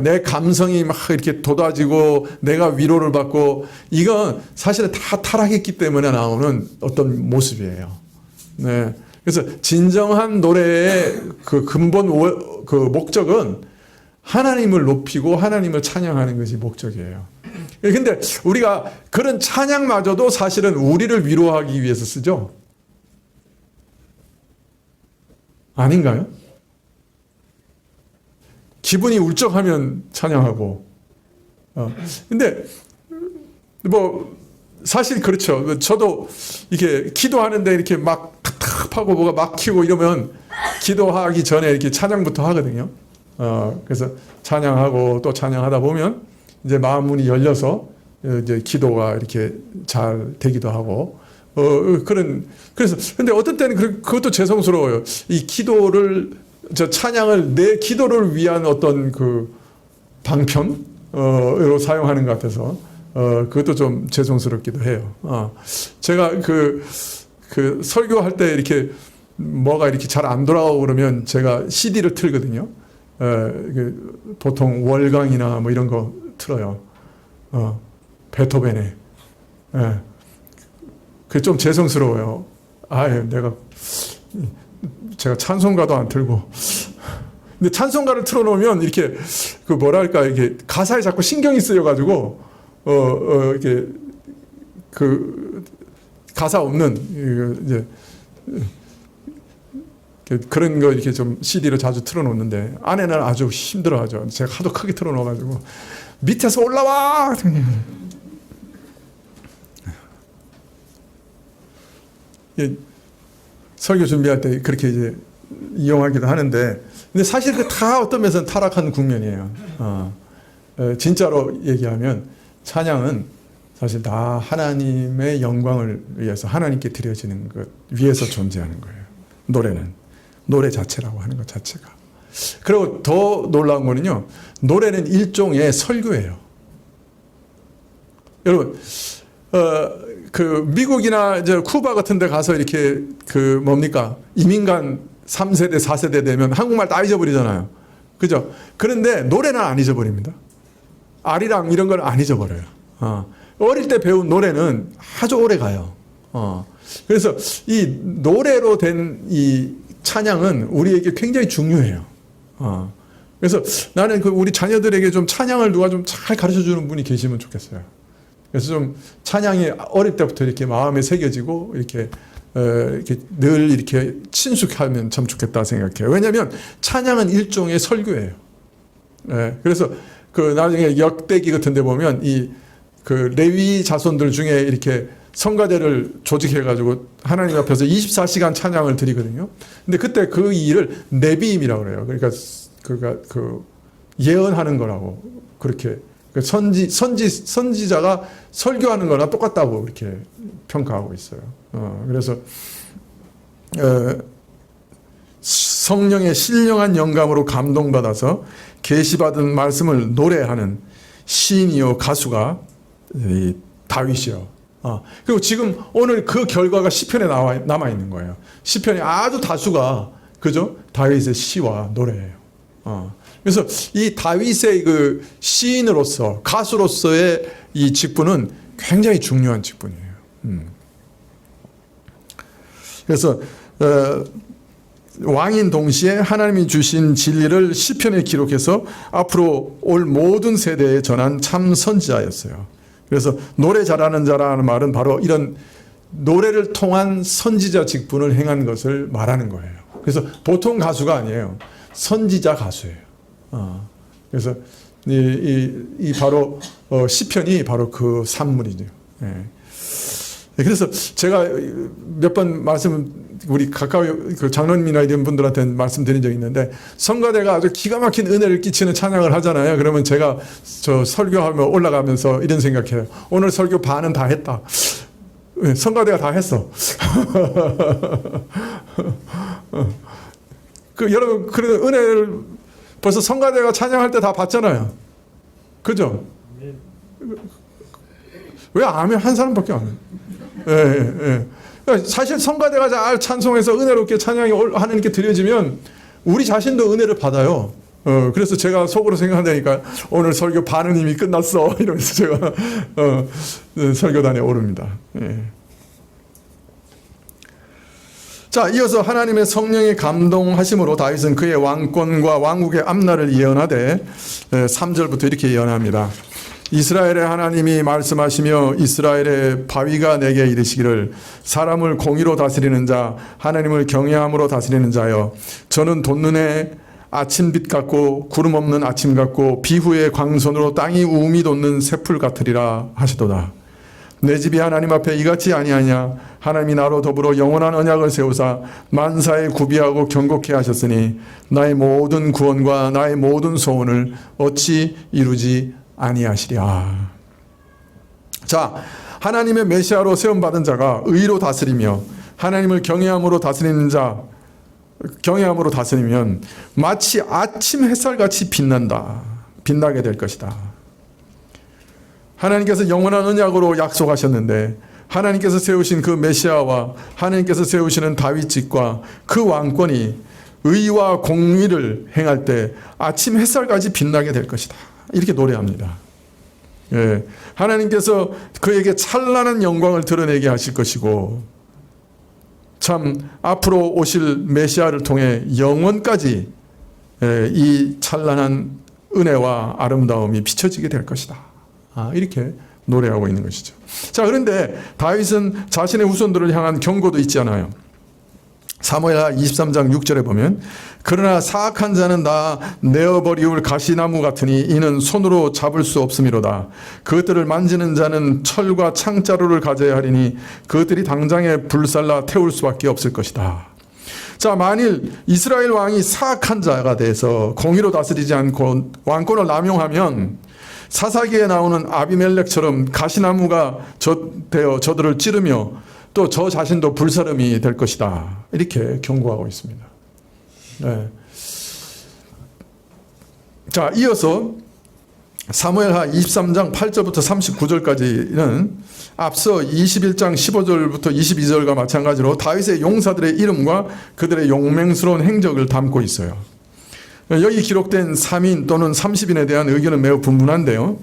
내 감성이 막 이렇게 돋아지고 내가 위로를 받고, 이건 사실은 다 타락했기 때문에 나오는 어떤 모습이에요. 그래서 진정한 노래의 그 근본 목적은 하나님을 높이고 하나님을 찬양하는 것이 목적이에요. 근데 우리가 그런 찬양마저도 사실은 우리를 위로하기 위해서 쓰죠. 아닌가요? 기분이 울적하면 찬양하고. 근데 사실 그렇죠. 저도 이렇게 기도하는데 이렇게 막 탁탁하고 뭐가 막히고 이러면 기도하기 전에 이렇게 찬양부터 하거든요. 그래서 찬양하고 또 찬양하다 보면 이제 마음문이 열려서 이제 기도가 이렇게 잘 되기도 하고, 그래서 근데 어떤 때는 그것도 죄송스러워요. 이 찬양을 내 기도를 위한 어떤 방편으로 사용하는 것 같아서 그것도 좀 죄송스럽기도 해요. 제가 그 설교할 때 이렇게 뭐가 이렇게 잘 안 돌아가고 그러면 제가 CD를 틀거든요. 보통 월강이나 뭐 이런 거 틀어요. 베토벤의. 그게 좀 죄송스러워요. 제가 찬송가도 안 틀고. 근데 찬송가를 틀어놓으면 이렇게 이게 가사에 자꾸 신경이 쓰여가지고 이렇게 가사 없는 이제 그런 거 이렇게 좀 CD로 자주 틀어놓는데 아내는 아주 힘들어하죠. 제가 하도 크게 틀어놓아가지고 밑에서 올라와. 설교 준비할 때 그렇게 이제 이용하기도 하는데, 근데 사실 그 다 어떤 면에서는 타락한 국면이에요. 진짜로 얘기하면 찬양은 사실 다 하나님의 영광을 위해서 하나님께 드려지는 것 위해서 존재하는 거예요. 노래 자체라고 하는 것 자체가. 그리고 더 놀라운 거는요, 노래는 일종의 설교예요. 여러분, 미국이나 이제 쿠바 같은 데 가서 이렇게 이민간 3세대, 4세대 되면 한국말 다 잊어버리잖아요. 그죠? 그런데 노래는 안 잊어버립니다. 아리랑 이런 걸 안 잊어버려요. 어릴 때 배운 노래는 아주 오래 가요. 그래서 이 노래로 된 이 찬양은 우리에게 굉장히 중요해요. 그래서 나는 우리 자녀들에게 좀 찬양을 누가 좀 잘 가르쳐 주는 분이 계시면 좋겠어요. 그래서 좀 찬양이 어릴 때부터 이렇게 마음에 새겨지고 이렇게 늘 이렇게 친숙하면 참 좋겠다 생각해요. 왜냐하면 찬양은 일종의 설교예요. 그래서 나중에 역대기 같은 데 보면 레위 자손들 중에 이렇게 성가대를 조직해가지고 하나님 앞에서 24시간 찬양을 드리거든요. 근데 그때 그 일을 네비임이라고 그래요. 그러니까 예언하는 거라고 그렇게 선지자가 설교하는 거나 똑같다고 이렇게 평가하고 있어요. 그래서 성령의 신령한 영감으로 감동받아서 계시받은 말씀을 노래하는 시인이요 가수가 다윗이요. 그리고 지금 오늘 그 결과가 시편에 남아 있는 거예요. 시편이 아주 다수가 그죠? 다윗의 시와 노래예요. 그래서 이 다윗의 시인으로서 가수로서의 이 직분은 굉장히 중요한 직분이에요. 그래서 왕인 동시에 하나님이 주신 진리를 시편에 기록해서 앞으로 올 모든 세대에 전한 참 선지자였어요. 그래서 노래 잘하는 자라는 말은 바로 이런 노래를 통한 선지자 직분을 행한 것을 말하는 거예요. 그래서 보통 가수가 아니에요. 선지자 가수예요. 그래서 바로 시편이 바로 그 산물이죠. 그래서 제가 몇 번 우리 가까이 장로님이나 이런 분들한테 말씀드린 적이 있는데, 성가대가 아주 기가 막힌 은혜를 끼치는 찬양을 하잖아요. 그러면 제가 설교하며 올라가면서 이런 생각해요. 오늘 설교 반은 다 했다. 성가대가 다 했어. 여러분, 그런 은혜를 벌써 성가대가 찬양할 때 다 봤잖아요. 그죠? 왜 아멘 한 사람밖에 안 해요? 사실 성가대가 잘 찬송해서 은혜롭게 찬양이 하나님께 드려지면 우리 자신도 은혜를 받아요. 그래서 제가 속으로 생각한다니까 오늘 설교 반은 이미 끝났어 이러면서 제가 설교단에 오릅니다. 자, 이어서 하나님의 성령의 감동하심으로 다윗은 그의 왕권과 왕국의 앞날을 예언하되 3절부터 이렇게 예언합니다. 이스라엘의 하나님이 말씀하시며 이스라엘의 바위가 내게 이르시기를 사람을 공의로 다스리는 자 하나님을 경외함으로 다스리는 자여 저는 돋는의 아침빛 같고 구름 없는 아침 같고 비후의 광선으로 땅이 우음이 돋는 새풀 같으리라 하시도다. 내 집이 하나님 앞에 이같이 아니하냐. 하나님이 나로 더불어 영원한 언약을 세우사 만사에 구비하고 경고케 하셨으니 나의 모든 구원과 나의 모든 소원을 어찌 이루지 아니하시랴. 자, 하나님의 메시아로 세움받은 자가 의로 다스리며 하나님을 경외함으로 다스리면 마치 아침 햇살같이 빛나게 될 것이다. 하나님께서 영원한 언약으로 약속하셨는데 하나님께서 세우신 그 메시아와 하나님께서 세우시는 다윗 집과 그 왕권이 의와 공의를 행할 때 아침 햇살까지 빛나게 될 것이다. 이렇게 노래합니다. 예, 하나님께서 그에게 찬란한 영광을 드러내게 하실 것이고 참 앞으로 오실 메시아를 통해 영원까지 이 찬란한 은혜와 아름다움이 비춰지게 될 것이다. 이렇게 노래하고 있는 것이죠. 자, 그런데 다윗은 자신의 후손들을 향한 경고도 있지 않아요. 사무엘하 23장 6절에 보면 그러나 사악한 자는 다 내어버리울 가시나무 같으니 이는 손으로 잡을 수 없음이로다. 그것들을 만지는 자는 철과 창자루를 가져야 하리니 그것들이 당장에 불살라 태울 수밖에 없을 것이다. 자, 만일 이스라엘 왕이 사악한 자가 돼서 공의로 다스리지 않고 왕권을 남용하면 사사기에 나오는 아비멜렉처럼 가시나무가 되어 저들을 찌르며 또 저 자신도 불사름이 될 것이다. 이렇게 경고하고 있습니다. 네. 자, 이어서 사무엘하 23장 8절부터 39절까지는 앞서 21장 15절부터 22절과 마찬가지로 다윗의 용사들의 이름과 그들의 용맹스러운 행적을 담고 있어요. 여기 기록된 3인 또는 30인에 대한 의견은 매우 분분한데요.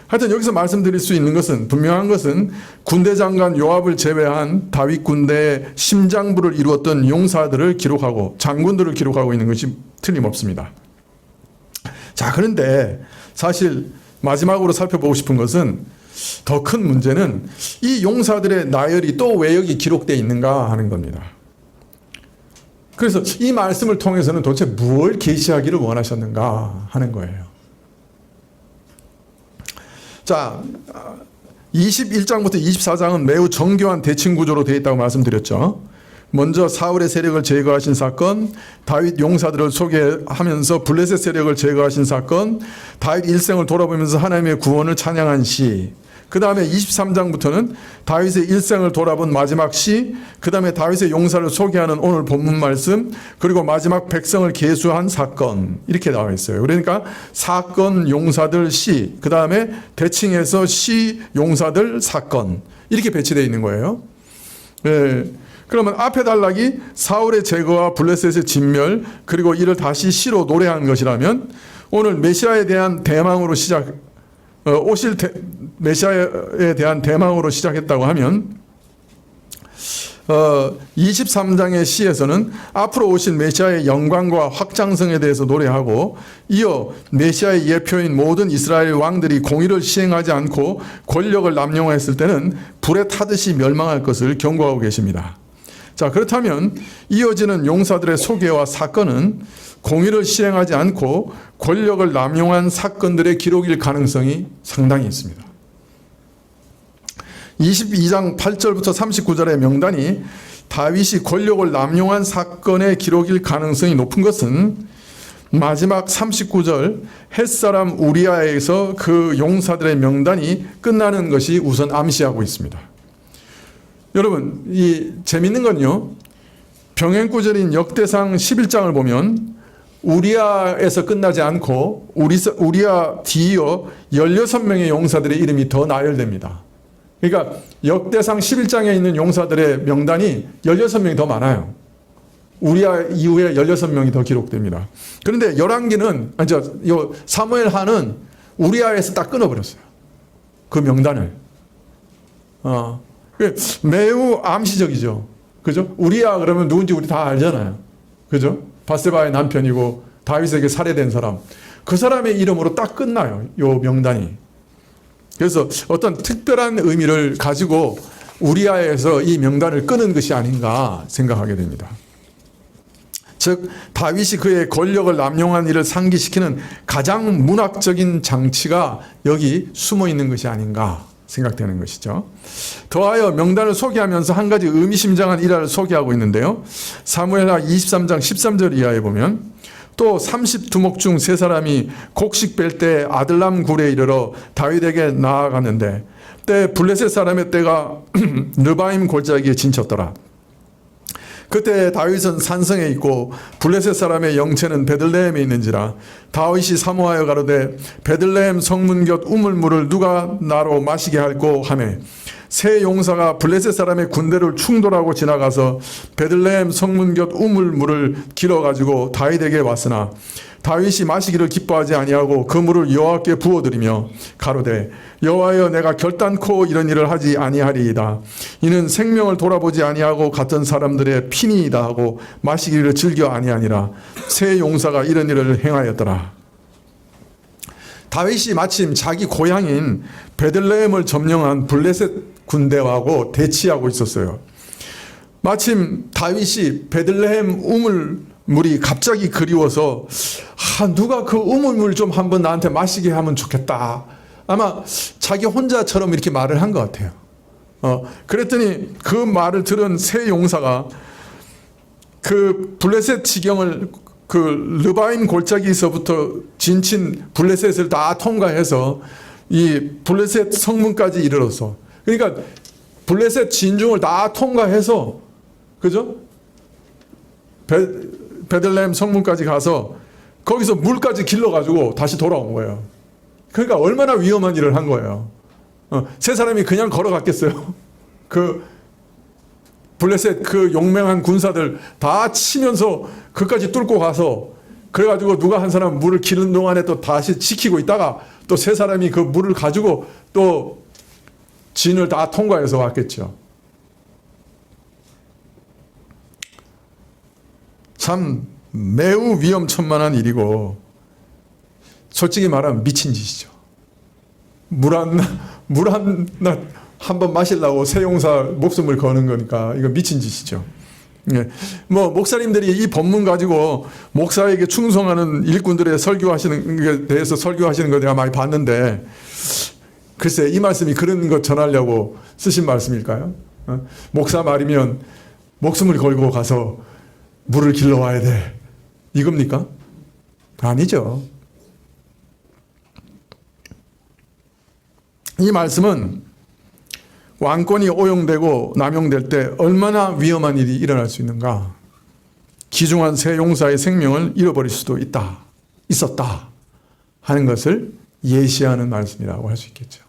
하여튼 여기서 말씀드릴 수 있는 것은 분명한 것은 군대 장관 요압을 제외한 다윗 군대의 심장부를 이루었던 용사들을 기록하고 장군들을 기록하고 있는 것이 틀림없습니다. 자, 그런데 사실 마지막으로 살펴보고 싶은 것은 더 큰 문제는 이 용사들의 나열이 또 왜 여기 기록되어 있는가 하는 겁니다. 그래서 이 말씀을 통해서는 도대체 무엇을 계시하기를 원하셨는가 하는 거예요. 자, 21장부터 24장은 매우 정교한 대칭 구조로 되어 있다고 말씀드렸죠. 먼저 사울의 세력을 제거하신 사건, 다윗 용사들을 소개하면서 블레셋 세력을 제거하신 사건, 다윗 일생을 돌아보면서 하나님의 구원을 찬양한 시, 그 다음에 23장부터는 다윗의 일생을 돌아본 마지막 시, 그 다음에 다윗의 용사를 소개하는 오늘 본문 말씀, 그리고 마지막 백성을 계수한 사건, 이렇게 나와 있어요. 그러니까 사건, 용사들, 시, 그 다음에 대칭해서 시, 용사들, 사건, 이렇게 배치되어 있는 거예요. 네. 그러면 앞에 단락이 사울의 제거와 블레셋의 진멸, 그리고 이를 다시 시로 노래한 것이라면 오늘 메시아에 대한 대망으로 오실 메시아에 대한 대망으로 시작했다고 하면 23장의 시에서는 앞으로 오신 메시아의 영광과 확장성에 대해서 노래하고 이어 메시아의 예표인 모든 이스라엘 왕들이 공의를 시행하지 않고 권력을 남용했을 때는 불에 타듯이 멸망할 것을 경고하고 계십니다. 자, 그렇다면 이어지는 용사들의 소개와 사건은 공의를 시행하지 않고 권력을 남용한 사건들의 기록일 가능성이 상당히 있습니다. 22장 8절부터 39절의 명단이 다윗이 권력을 남용한 사건의 기록일 가능성이 높은 것은 마지막 39절 햇사람 우리아에서 그 용사들의 명단이 끝나는 것이 우선 암시하고 있습니다. 여러분, 이 재밌는 건요, 병행구절인 역대상 11장을 보면 우리아에서 끝나지 않고 우리아 뒤이어 16명의 용사들의 이름이 더 나열됩니다. 그러니까 역대상 11장에 있는 용사들의 명단이 16명이 더 많아요. 우리아 이후에 16명이 더 기록됩니다. 그런데 열왕기는, 사무엘하는 우리아에서 딱 끊어버렸어요. 그 명단을. 매우 암시적이죠. 그죠? 우리아 그러면 누군지 우리 다 알잖아요. 그죠? 바세바의 남편이고 다윗에게 살해된 사람. 그 사람의 이름으로 딱 끝나요. 요 명단이. 그래서 어떤 특별한 의미를 가지고 우리아에서 이 명단을 끄는 것이 아닌가 생각하게 됩니다. 즉 다윗이 그의 권력을 남용한 일을 상기시키는 가장 문학적인 장치가 여기 숨어 있는 것이 아닌가 생각되는 것이죠. 더하여 명단을 소개하면서 한 가지 의미심장한 일화를 소개하고 있는데요. 사무엘하 23장 13절 이하에 보면 또 30두목 중 3사람이 곡식 뺄 때 아들람 굴에 이르러 다윗에게 나아갔는데 때 블레셋 사람의 떼가 르바임 골짜기에 진쳤더라. 그때 다윗은 산성에 있고 블레셋 사람의 영체는 베들레헴에 있는지라. 다윗이 사모하여 가로되 베들레헴 성문 곁 우물물을 누가 나로 마시게 할꼬 하매 세 용사가 블레셋 사람의 군대를 충돌하고 지나가서 베들레헴 성문 곁 우물물을 길어가지고 다윗에게 왔으나 다윗이 마시기를 기뻐하지 아니하고 그 물을 여호와께 부어드리며 가로되 여호와여 내가 결단코 이런 일을 하지 아니하리이다. 이는 생명을 돌아보지 아니하고 갔던 사람들의 피니이다 하고 마시기를 즐겨 아니하니라. 세 용사가 이런 일을 행하였더라. 다윗이 마침 자기 고향인 베들레헴을 점령한 블레셋 군대하고 대치하고 있었어요. 마침 다윗이 베들레헴 우물물이 갑자기 그리워서 누가 그 우물물 좀 한번 나한테 마시게 하면 좋겠다. 아마 자기 혼자처럼 이렇게 말을 한 것 같아요. 그랬더니 그 말을 들은 세 용사가 그 블레셋 지경을 그 르바임 골짜기에서부터 진친 블레셋을 다 통과해서 이 블레셋 성문까지 이르러서, 그러니까 블레셋 진중을 다 통과해서, 그죠? 베들레헴 성문까지 가서 거기서 물까지 길러가지고 다시 돌아온 거예요. 그러니까 얼마나 위험한 일을 한 거예요. 세 사람이 그냥 걸어갔겠어요? 그 블레셋 그 용맹한 군사들 다 치면서 그까지 뚫고 가서, 그래가지고 누가 한 사람 물을 기른 동안에 또 다시 지키고 있다가 또 세 사람이 그 물을 가지고 또 진을 다 통과해서 왔겠죠. 참 매우 위험천만한 일이고 솔직히 말하면 미친 짓이죠. 물 한 번 마시려고 세 용사 목숨을 거는 거니까 이거 미친 짓이죠. 예. 뭐 목사님들이 이 본문 가지고 목사에게 충성하는 일꾼들의 설교하시는 것에 대해서 설교하시는 거 내가 많이 봤는데, 글쎄 이 말씀이 그런 것 전하려고 쓰신 말씀일까요? 목사 말이면 목숨을 걸고 가서 물을 길러와야 돼, 이겁니까? 아니죠. 이 말씀은 왕권이 오용되고 남용될 때 얼마나 위험한 일이 일어날 수 있는가. 기중한 세 용사의 생명을 잃어버릴 수도 있었다 하는 것을 예시하는 말씀이라고 할 수 있겠죠.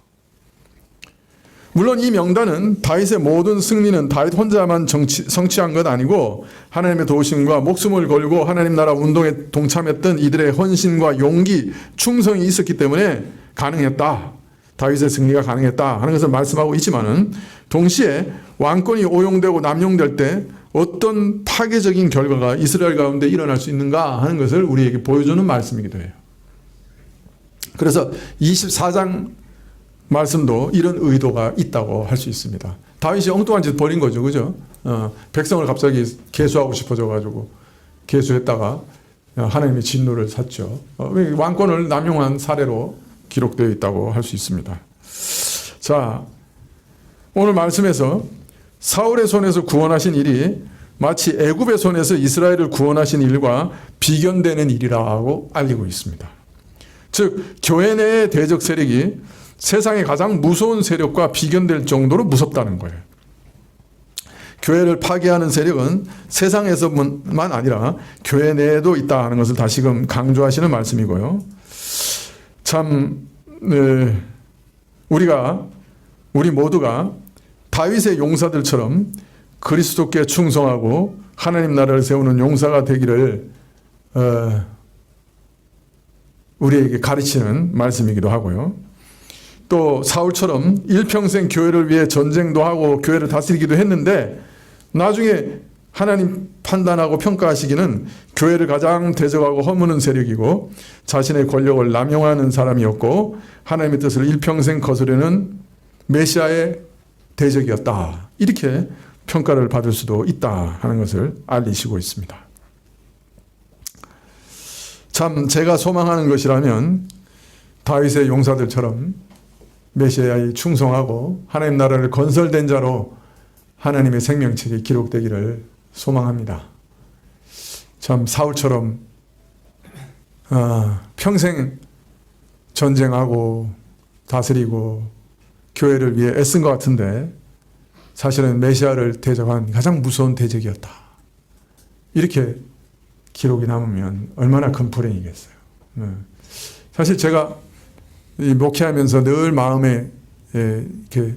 물론 이 명단은 다윗의 모든 승리는 다윗 혼자만 성취한 것 아니고 하나님의 도우심과 목숨을 걸고 하나님 나라 운동에 동참했던 이들의 헌신과 용기, 충성이 있었기 때문에 가능했다. 다윗의 승리가 가능했다 하는 것을 말씀하고 있지만은 동시에 왕권이 오용되고 남용될 때 어떤 파괴적인 결과가 이스라엘 가운데 일어날 수 있는가 하는 것을 우리에게 보여주는 말씀이기도 해요. 그래서 24장 말씀도 이런 의도가 있다고 할 수 있습니다. 다윗이 엉뚱한 짓 벌인 거죠, 그죠? 백성을 갑자기 계수하고 싶어져가지고 계수했다가 하나님의 진노를 샀죠. 왕권을 남용한 사례로 기록되어 있다고 할 수 있습니다. 자, 오늘 말씀에서 사울의 손에서 구원하신 일이 마치 애굽의 손에서 이스라엘을 구원하신 일과 비견되는 일이라고 알리고 있습니다. 즉 교회 내의 대적 세력이 세상의 가장 무서운 세력과 비견될 정도로 무섭다는 거예요. 교회를 파괴하는 세력은 세상에서만 아니라 교회 내에도 있다 하는 것을 다시금 강조하시는 말씀이고요. 참 우리 모두가 다윗의 용사들처럼 그리스도께 충성하고 하나님 나라를 세우는 용사가 되기를 우리에게 가르치는 말씀이기도 하고요. 또 사울처럼 일평생 교회를 위해 전쟁도 하고 교회를 다스리기도 했는데 나중에 하나님 판단하고 평가하시기는 교회를 가장 대적하고 허무는 세력이고 자신의 권력을 남용하는 사람이었고 하나님의 뜻을 일평생 거스르는 메시아의 대적이었다. 이렇게 평가를 받을 수도 있다 하는 것을 알리시고 있습니다. 참 제가 소망하는 것이라면 다윗의 용사들처럼 메시아에 충성하고 하나님 나라를 건설된 자로 하나님의 생명책이 기록되기를 소망합니다. 참 사울처럼 평생 전쟁하고 다스리고 교회를 위해 애쓴 것 같은데 사실은 메시아를 대적한 가장 무서운 대적이었다. 이렇게 기록이 남으면 얼마나 큰 불행이겠어요. 사실 제가 이 목회하면서 늘 마음에 이렇게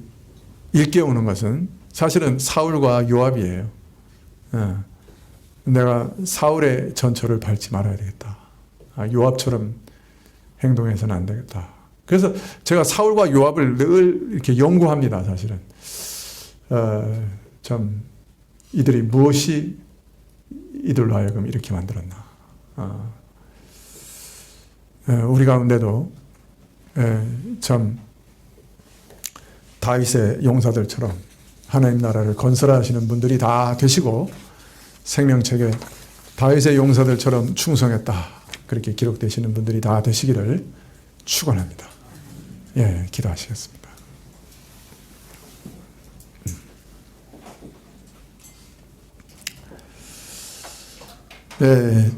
일깨우는 것은 사실은 사울과 요압이에요. 내가 사울의 전철을 밟지 말아야 되겠다. 요압처럼 행동해서는 안 되겠다. 그래서 제가 사울과 요압을 늘 이렇게 연구합니다. 사실은 참 이들이 무엇이 이들로 하여금 이렇게 만들었나. 우리 가운데도 참 다윗의 용사들처럼 하나님 나라를 건설하시는 분들이 다 되시고 생명책에 다윗의 용사들처럼 충성했다 그렇게 기록되시는 분들이 다 되시기를 축원합니다. 예, 기도하시겠습니다. 네,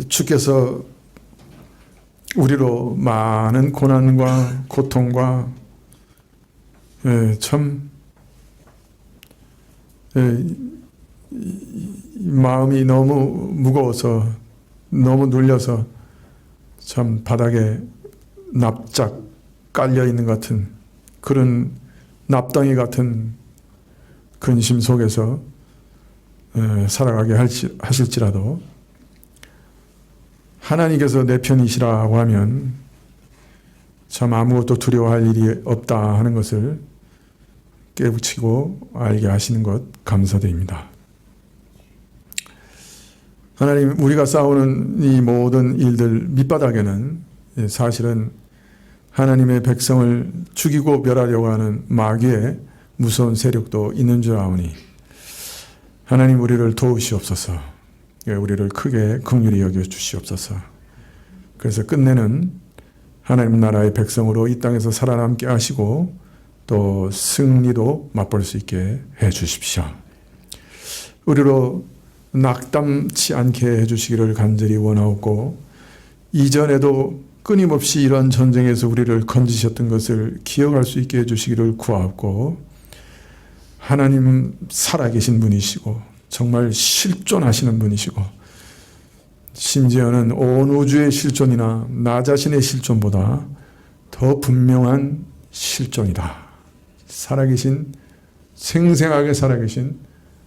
주께서 우리로 많은 고난과 고통과 참 마음이 너무 무거워서 너무 눌려서 참 바닥에 납작 깔려 있는 것 같은 그런 납덩이 같은 근심 속에서 살아가게 하실지라도 하나님께서 내 편이시라고 하면 참 아무것도 두려워할 일이 없다 하는 것을 깨우치고 알게 하시는 것 감사드립니다. 하나님, 우리가 싸우는 이 모든 일들 밑바닥에는 사실은 하나님의 백성을 죽이고 멸하려고 하는 마귀의 무서운 세력도 있는 줄 아오니 하나님, 우리를 도우시옵소서. 우리를 크게 긍휼히 여겨 주시옵소서. 그래서 끝내는 하나님 나라의 백성으로 이 땅에서 살아남게 하시고 또 승리도 맛볼 수 있게 해 주십시오. 우리로 낙담치 않게 해 주시기를 간절히 원하옵고 이전에도 끊임없이 이러한 전쟁에서 우리를 건지셨던 것을 기억할 수 있게 해 주시기를 구하옵고 하나님 살아계신 분이시고 정말 실존하시는 분이시고 심지어는 온 우주의 실존이나 나 자신의 실존보다 더 분명한 실존이다. 살아계신 생생하게 살아계신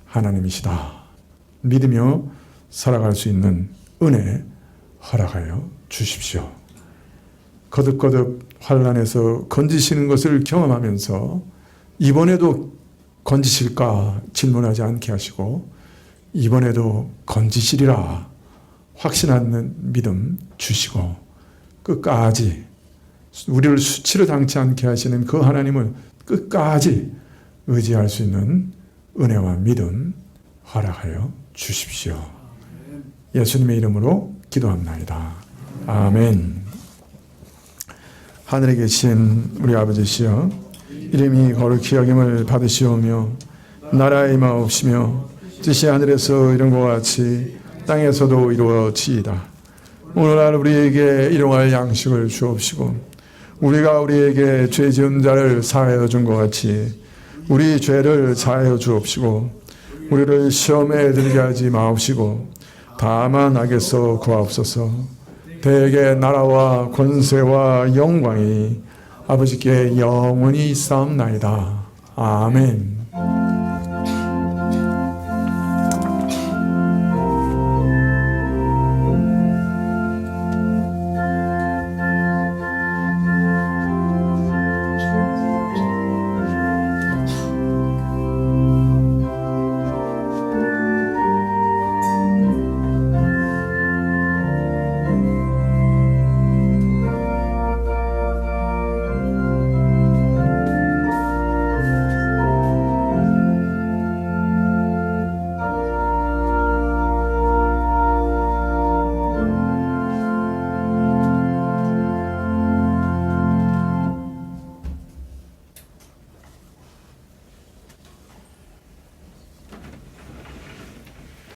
하나님이시다. 믿으며 살아갈 수 있는 은혜 허락하여 주십시오. 거듭거듭 환난에서 건지시는 것을 경험하면서 이번에도 건지실까 질문하지 않게 하시고 이번에도 건지시리라 확신하는 믿음 주시고 끝까지 우리를 수치로 당치 않게 하시는 그 하나님을 끝까지 의지할 수 있는 은혜와 믿음 허락하여 주십시오. 예수님의 이름으로 기도합나이다. 아멘. 하늘에 계신 우리 아버지시여, 이름이 거룩히 여김을 받으시오며 나라의 임하옵시며 뜻이 하늘에서 이룬 것 같이 땅에서도 이루어지이다. 오늘날 우리에게 일용할 양식을 주옵시고 우리가 우리에게 죄 지은 자를 사하여 준 것 같이 우리 죄를 사하여 주옵시고 우리를 시험에 들게 하지 마옵시고 다만 악에서 구하옵소서. 대개 나라와 권세와 영광이 아버지께 영원히 있사옵나이다. 아멘.